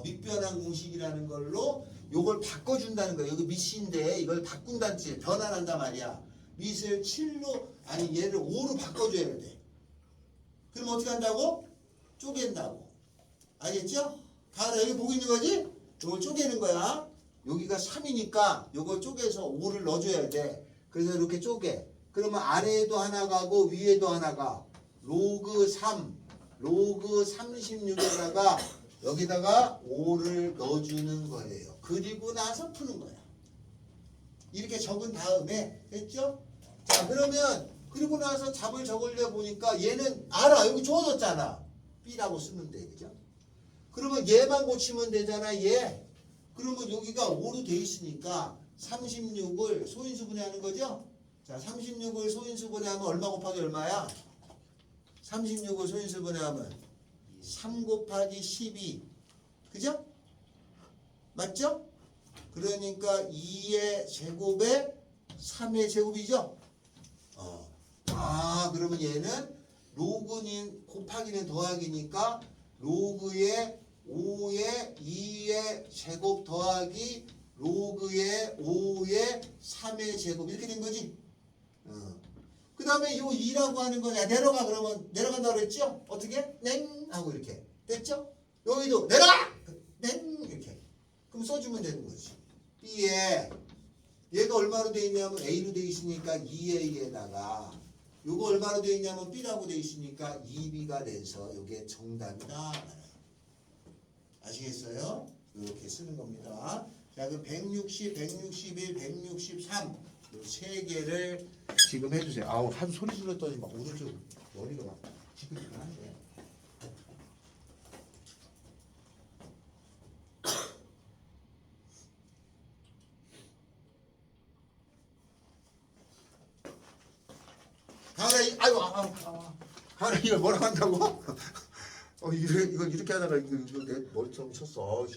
밑변환 공식이라는 걸로 요걸 바꿔준다는 거야. 여기 밑인데 이걸 바꾼다는 뜻이야. 변환한단 말이야. 밑을 7로 아니 얘를 5로 바꿔줘야 돼. 그럼 어떻게 한다고? 쪼갠다고. 알겠죠? 가을아 여기 보고 있는 거지? 요걸 쪼개는 거야. 여기가 3이니까 요걸 쪼개서 5를 넣어줘야 돼. 그래서 이렇게 쪼개. 그러면 아래에도 하나 가고 위에도 하나 가. 로그 3, 로그 36에다가 여기다가 5를 넣어주는 거예요. 그리고 나서 푸는 거야. 이렇게 적은 다음에 됐죠? 자 그러면 그리고 나서 답을 적으려 보니까 얘는 알아. 여기 주어졌잖아. B라고 쓰면 돼. 그죠? 그러면 얘만 고치면 되잖아. 얘. 그러면 여기가 5로 돼 있으니까 36을 소인수분해하는 거죠? 자 36을 소인수분해하면 얼마 곱하기 얼마야? 36을 소인수분해하면 3 곱하기 12. 그죠? 맞죠? 그러니까 2의 제곱에 3의 제곱이죠? 그러면 얘는 로그는 곱하기는 더하기니까 로그의 5의 2의 제곱 더하기 로그의 5의 3의 제곱 이렇게 된 거지. 그 다음에 이 2라고 하는 거야. 내려가 그러면 내려간다고 그랬죠? 어떻게? 냉 하고 이렇게 됐죠? 여기도 내려가! 냉 이렇게 그럼 써주면 되는 거지. B에 얘가 얼마로 돼 있냐면 A로 돼 있으니까 2A에다가 요거 얼마로 돼 있냐면 B라고 돼 있으니까 2B가 돼서 이게 정답이다. 아시겠어요? 이렇게 쓰는 겁니다. 자, 그럼 160, 161, 163 세 개를 지금 해주세요. 아우 하도 소리 질렀더니 막 오른쪽 머리가 막 지끈지끈한데. 하나 이걸 뭐라고 한다고? 이걸 이렇게 하다가 이거 내 머리처럼 쳤어.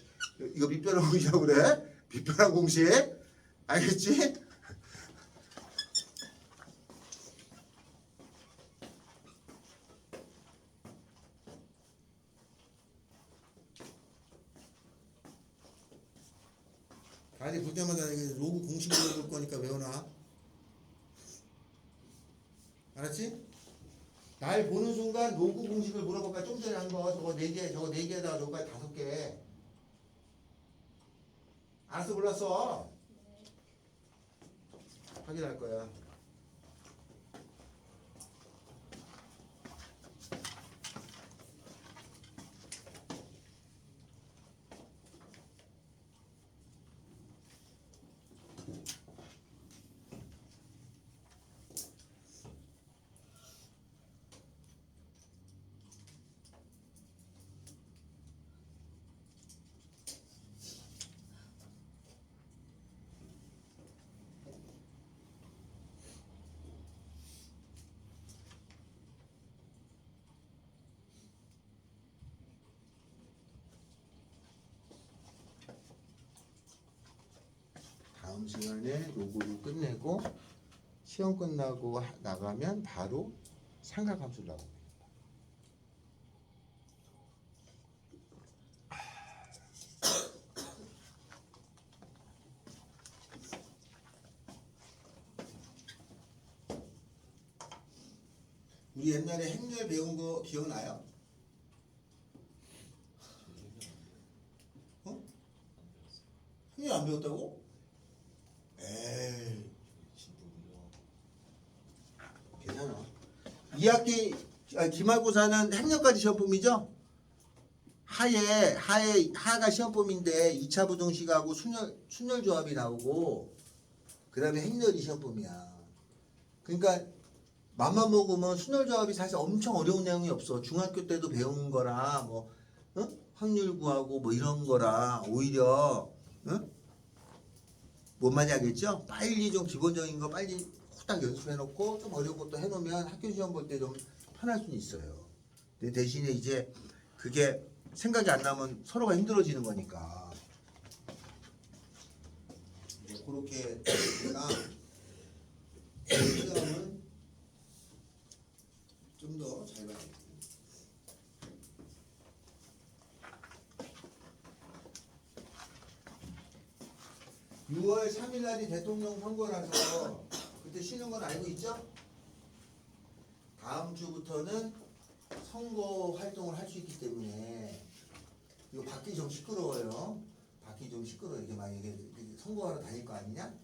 이거 밑변환 공식이라고 그래? 밑변환 공식? 알겠지? 다리 볼 때마다 로그 공식 물어볼 거니까 외워놔. 알았지? 날 보는 순간 로그 공식을 물어볼까? 좀 전에 한 거 저거 4개 저거 4개에다가 여기까지 5개. 알았어 몰랐어? 확인할 거야. 다음 시간에 로그를 끝내고 시험 끝나고 나가면 바로 삼각함수 나옵니다. 우리 옛날에 행렬 배운 거 기억나요? 어? 행렬 안 배웠다고? 에이, 괜찮아. 2학기 기말고사는 행렬까지 시험범위죠? 하가 시험범위인데 2차 부등식하고 순열 조합이 나오고 그 다음에 행렬이 시험범위야. 그러니까 맘만 먹으면 순열 조합이 사실 엄청 어려운 내용이 없어. 중학교 때도 배운 거라 뭐 확률 구하고 뭐 이런 거라 오히려 뭔 말인지 알겠죠? 빨리 좀 기본적인 거 빨리 후딱 연습해놓고 좀 어려운 것도 해놓으면 학교 시험 볼 때 좀 편할 수는 있어요. 근데 대신에 이제 그게 생각이 안 나면 서로가 힘들어지는 거니까 이제 그렇게 내가 시험은 좀 더 잘 봐야 돼. 6월 3일 날이 대통령 선거라서 그때 쉬는 건 알고 있죠? 다음 주부터는 선거 활동을 할 수 있기 때문에 이거 밖이 좀 시끄러워요. 밖이 좀 시끄러워. 이게 막 이게 선거하러 다닐 거 아니냐?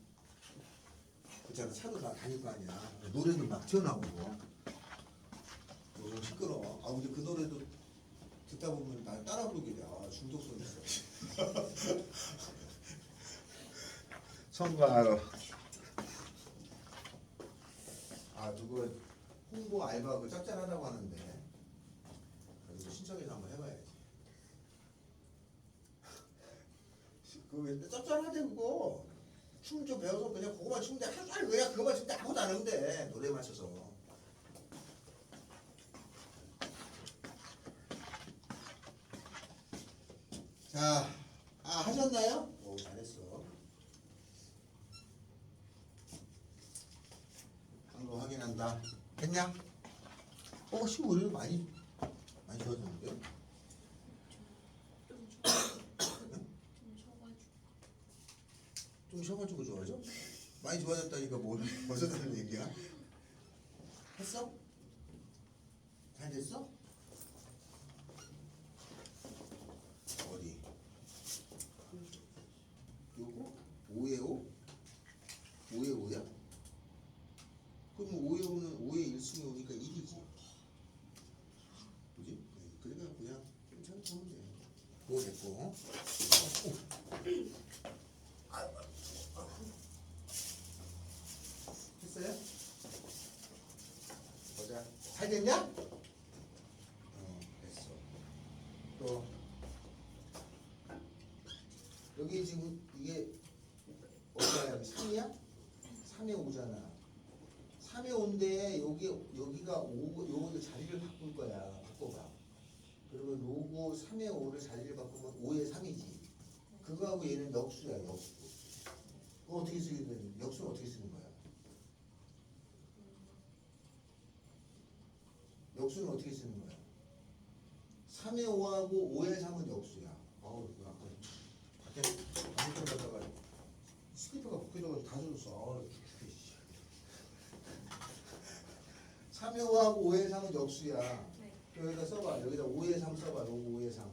그렇잖아. 차도 다 다닐 거 아니야. 노래도 막 튀어나오고. 좀 시끄러워. 아 근데 그 노래도 듣다 보면 나 따라 부르게 돼. 아 중독성 있어. 선거하러. 아 누구 홍보 알바 그 짭짤하다고 하는데 그래서 신청해서 한번 해봐야지. 그 짭짤하대 그거. 춤 좀 배워서 그냥 그거만 추면 돼. 아니 왜 그거만 추면 돼. 아무것도 안 하면 돼. 노래 맞춰서. 자, 하셨나요? 오 잘했어. 항로 확인한다. 했냐? 지금 우리는 많이 좋아졌는데? 좀 쳐가지고. 좀 쉬어가지고 좋아져? 많이 좋아졌다니까 뭘 벌써 다는 얘기야? 했어? 잘 됐어? 어디? 요거? 5에 5? 5에 5야? 그럼 5에 5는 5에 1승이 오니까 1이지. 그지? 그러니까 그냥 좀 참고하면 돼. 그거 됐고. 했어요? 보자. 잘 됐냐? 됐어. 또 여기 지금 이게 얼마야? 3이야? 3에 5잖아. 3에 5인데 여기가 5, 요거도 자리를 바꿀 거야. 바꿔봐. 그러면 로고 3에 5를 자리를 바꾸면 5에 3이지. 그거하고 얘는 역수야, 역수. 그거 어떻게 쓰게 되는? 역수는 어떻게 쓰는 거야? 역수는 어떻게 쓰는 거야? 3에 5하고 5에 3은 역수야. 아우, 이거 아까 밖에 방금 갔다가 스피커가 벗겨져서 다 젖었어. 아우, 죽겠어. 3에 5하고 5에 3은 역수야. 네. 여기다 써봐. 여기다 5에 3 써봐. 로고 5에 3.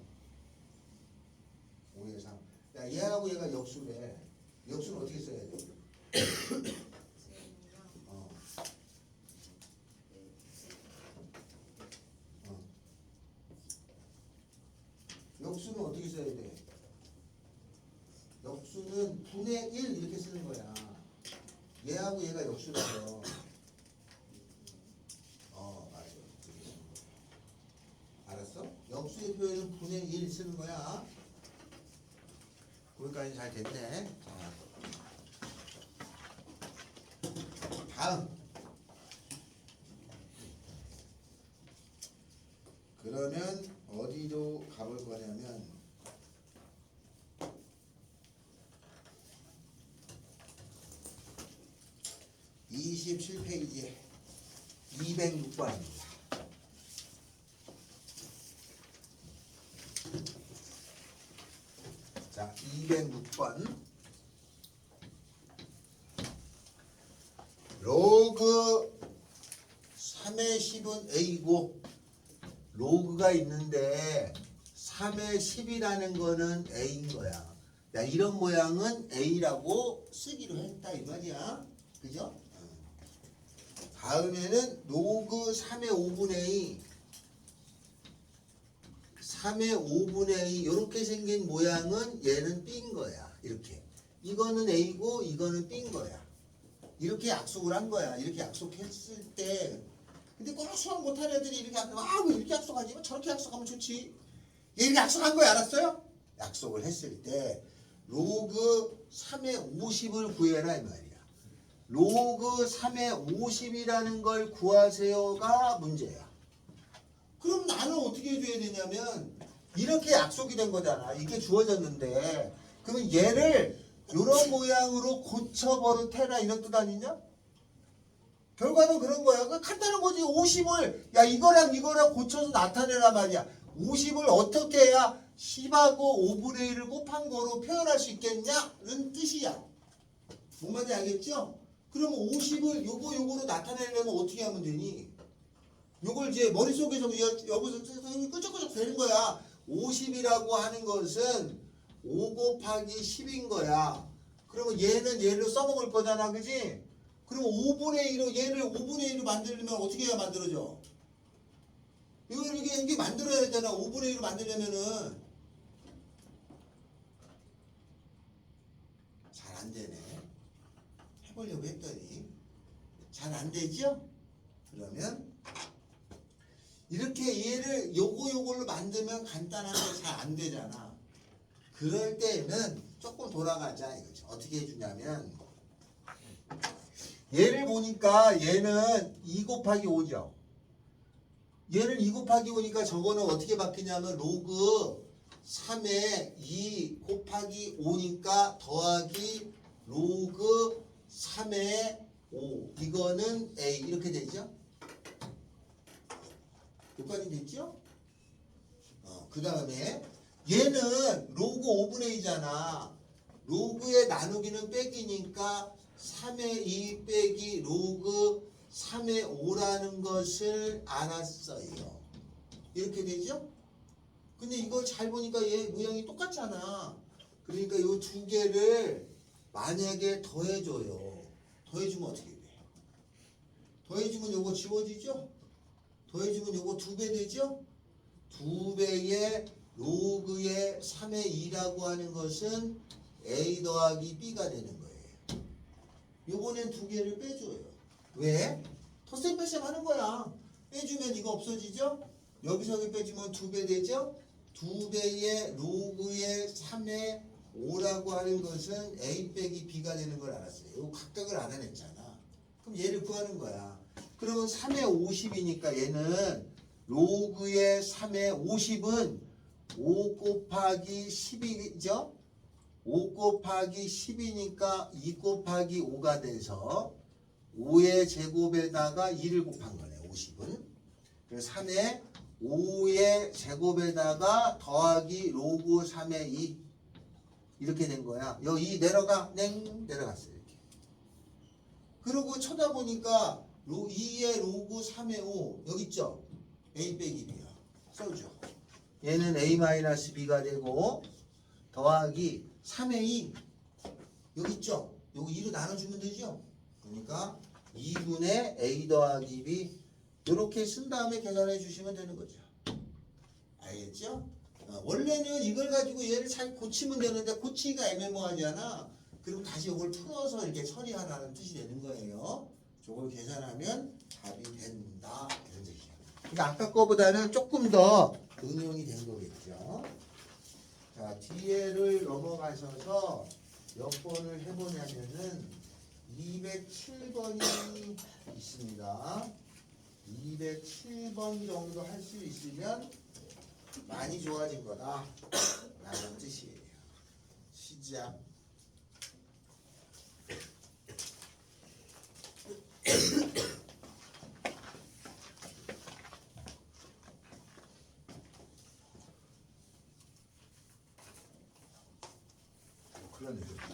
5에 3. 야, 얘하고 얘가 역수래. 역수는 어떻게 써야 돼? 지금요. 어. 역수는 어떻게 써야 돼? 역수는 분의 1 이렇게 쓰는 거야. 얘하고 얘가 역수라서. 맞아. 알았어? 역수의 표현은 분의 1 쓰는 거야. 거기까지 잘 됐네. 다음. 그러면 어디로 가볼 거냐면 27페이지 206번입니다. 자, 206번. 로그 3의 10은 A고 로그가 있는데 3의 10이라는 거는 A인 거야. 야, 이런 모양은 A라고 쓰기로 했다 이 말이야. 그죠? 다음에는 로그 3의 5분의 2 3의 5분의 2 이렇게 생긴 모양은 얘는 B인 거야. 이렇게. 이거는 A고 이거는 B인 거야. 이렇게 약속을 한 거야. 이렇게 약속했을 때 근데 꼭 수학 못하는 애들이 이렇게 하면 왜 이렇게 약속하지? 저렇게 약속하면 좋지. 얘 이렇게 약속한 거야. 알았어요? 약속을 했을 때 로그 3의 50을 구해라 이 말이야. 로그 3의 50이라는 걸 구하세요가 문제야. 그럼 나는 어떻게 해줘야 되냐면 이렇게 약속이 된 거잖아. 이게 주어졌는데 그러면 얘를 이런 모양으로 고쳐버릇해라 이런 뜻 아니냐? 결과는 그런 거야. 그 간단한 거지. 50을 야 이거랑 고쳐서 나타내라 말이야. 50을 어떻게 해야 10하고 5분의 1을 곱한 거로 표현할 수 있겠냐는 뜻이야. 뭔 말인지 알겠죠? 그러면 50을 요거로 나타내려면 어떻게 하면 되니? 요걸 이제 머릿속에서 여기서 끄적끄적 되는 거야. 50이라고 하는 것은 5 곱하기 10인 거야. 그러면 얘를 써먹을 거잖아. 그지? 그럼 5분의 1로 얘를 5분의 1로 만들려면 어떻게 해야 만들어져? 이게 만들어야 되잖아. 5분의 1로 만들려면은 잘 안 되네. 해보려고 했더니 잘 안 되죠? 그러면 이렇게 얘를 요걸로 만들면 간단한데 잘 안 되잖아. 그럴 때는 조금 돌아가자 이거죠. 어떻게 해주냐면 얘를 보니까 얘는 2 곱하기 5죠. 얘는 2 곱하기 5니까 저거는 어떻게 바뀌냐면 로그 3에 2 곱하기 5니까 더하기 로그 3에 5 이거는 A 이렇게 되죠? 여기까지 됐죠? 그 다음에 얘는 로그 5분의 2잖아. 로그의 나누기는 빼기니까 3의 2 빼기 로그 3의 5라는 것을 알았어요. 이렇게 되죠? 근데 이걸 잘 보니까 얘 모양이 똑같잖아. 그러니까 이 두 개를 만약에 더해줘요. 더해주면 어떻게 돼? 더해주면 요거 지워지죠? 더해주면 요거 2배 되죠? 2배의 로그의 3의 2라고 하는 것은 A 더하기 B가 되는 거예요. 요번엔 두 개를 빼줘요. 왜? 덧셈 뺄셈 하는 거야. 빼주면 이거 없어지죠? 여기서 여기 빼주면 2배 되죠? 2배의 로그의 3의 5라고 하는 것은 A 빼기 B가 되는 걸 알았어요. 이거 각각을 알아냈잖아. 그럼 얘를 구하는 거야. 그러면 3의 50이니까 얘는 로그의 3의 50은 5 곱하기 10이죠? 5 곱하기 10이니까 2 곱하기 5가 돼서 5의 제곱에다가 2를 곱한 거네, 50은. 그래서 3의 5의 제곱에다가 더하기 로그 3의 2. 이렇게 된 거야. 여기 내려가, 내려갔어요. 이렇게. 그리고 쳐다보니까 2의 로그 3의 5. 여기 있죠? A 빼기 B야. 써줘. 얘는 A-B가 되고, 더하기 3의 2. 여기 있죠? 요거 2로 나눠주면 되죠? 그러니까 2분의 A 더하기 B 이렇게 쓴 다음에 계산해 주시면 되는 거죠. 알겠죠? 원래는 이걸 가지고 얘를 잘 고치면 되는데 고치기가 애매모호하잖아. 그럼 다시 이걸 풀어서 이렇게 처리하라는 뜻이 되는 거예요. 저걸 계산하면 답이 된다. 이런 뜻이야. 그러니까 아까 거보다는 조금 더 응용이 된 거겠죠. 자, 뒤에를 넘어가셔서 몇 번을 해보냐면은 207번이 있습니다. 207번 정도 할 수 있으면 많이 좋아진 거다 라는 뜻이에요. 시작. 큰일 났네.